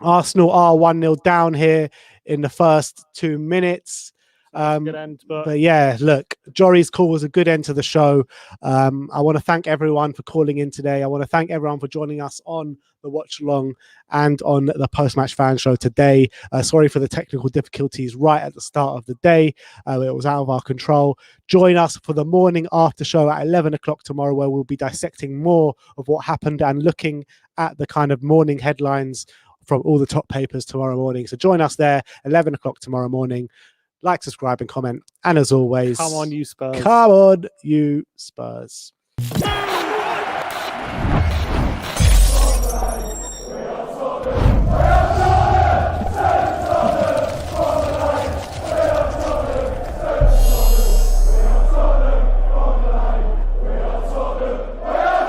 Arsenal are 1-0 down here in the first 2 minutes. But yeah, look, Jory's call was a good end to the show. I want to thank everyone for calling in today. I want to thank everyone for joining us on the watch along and on the post-match fan show today. Sorry for the technical difficulties right at the start of the day. It was out of our control. Join us for the morning after show at 11 o'clock tomorrow, where we'll be dissecting more of what happened and looking at the kind of morning headlines from all the top papers tomorrow morning. So join us there, 11 o'clock tomorrow morning. Like, subscribe, and comment. And as always, come on, you Spurs. Come on, you Spurs.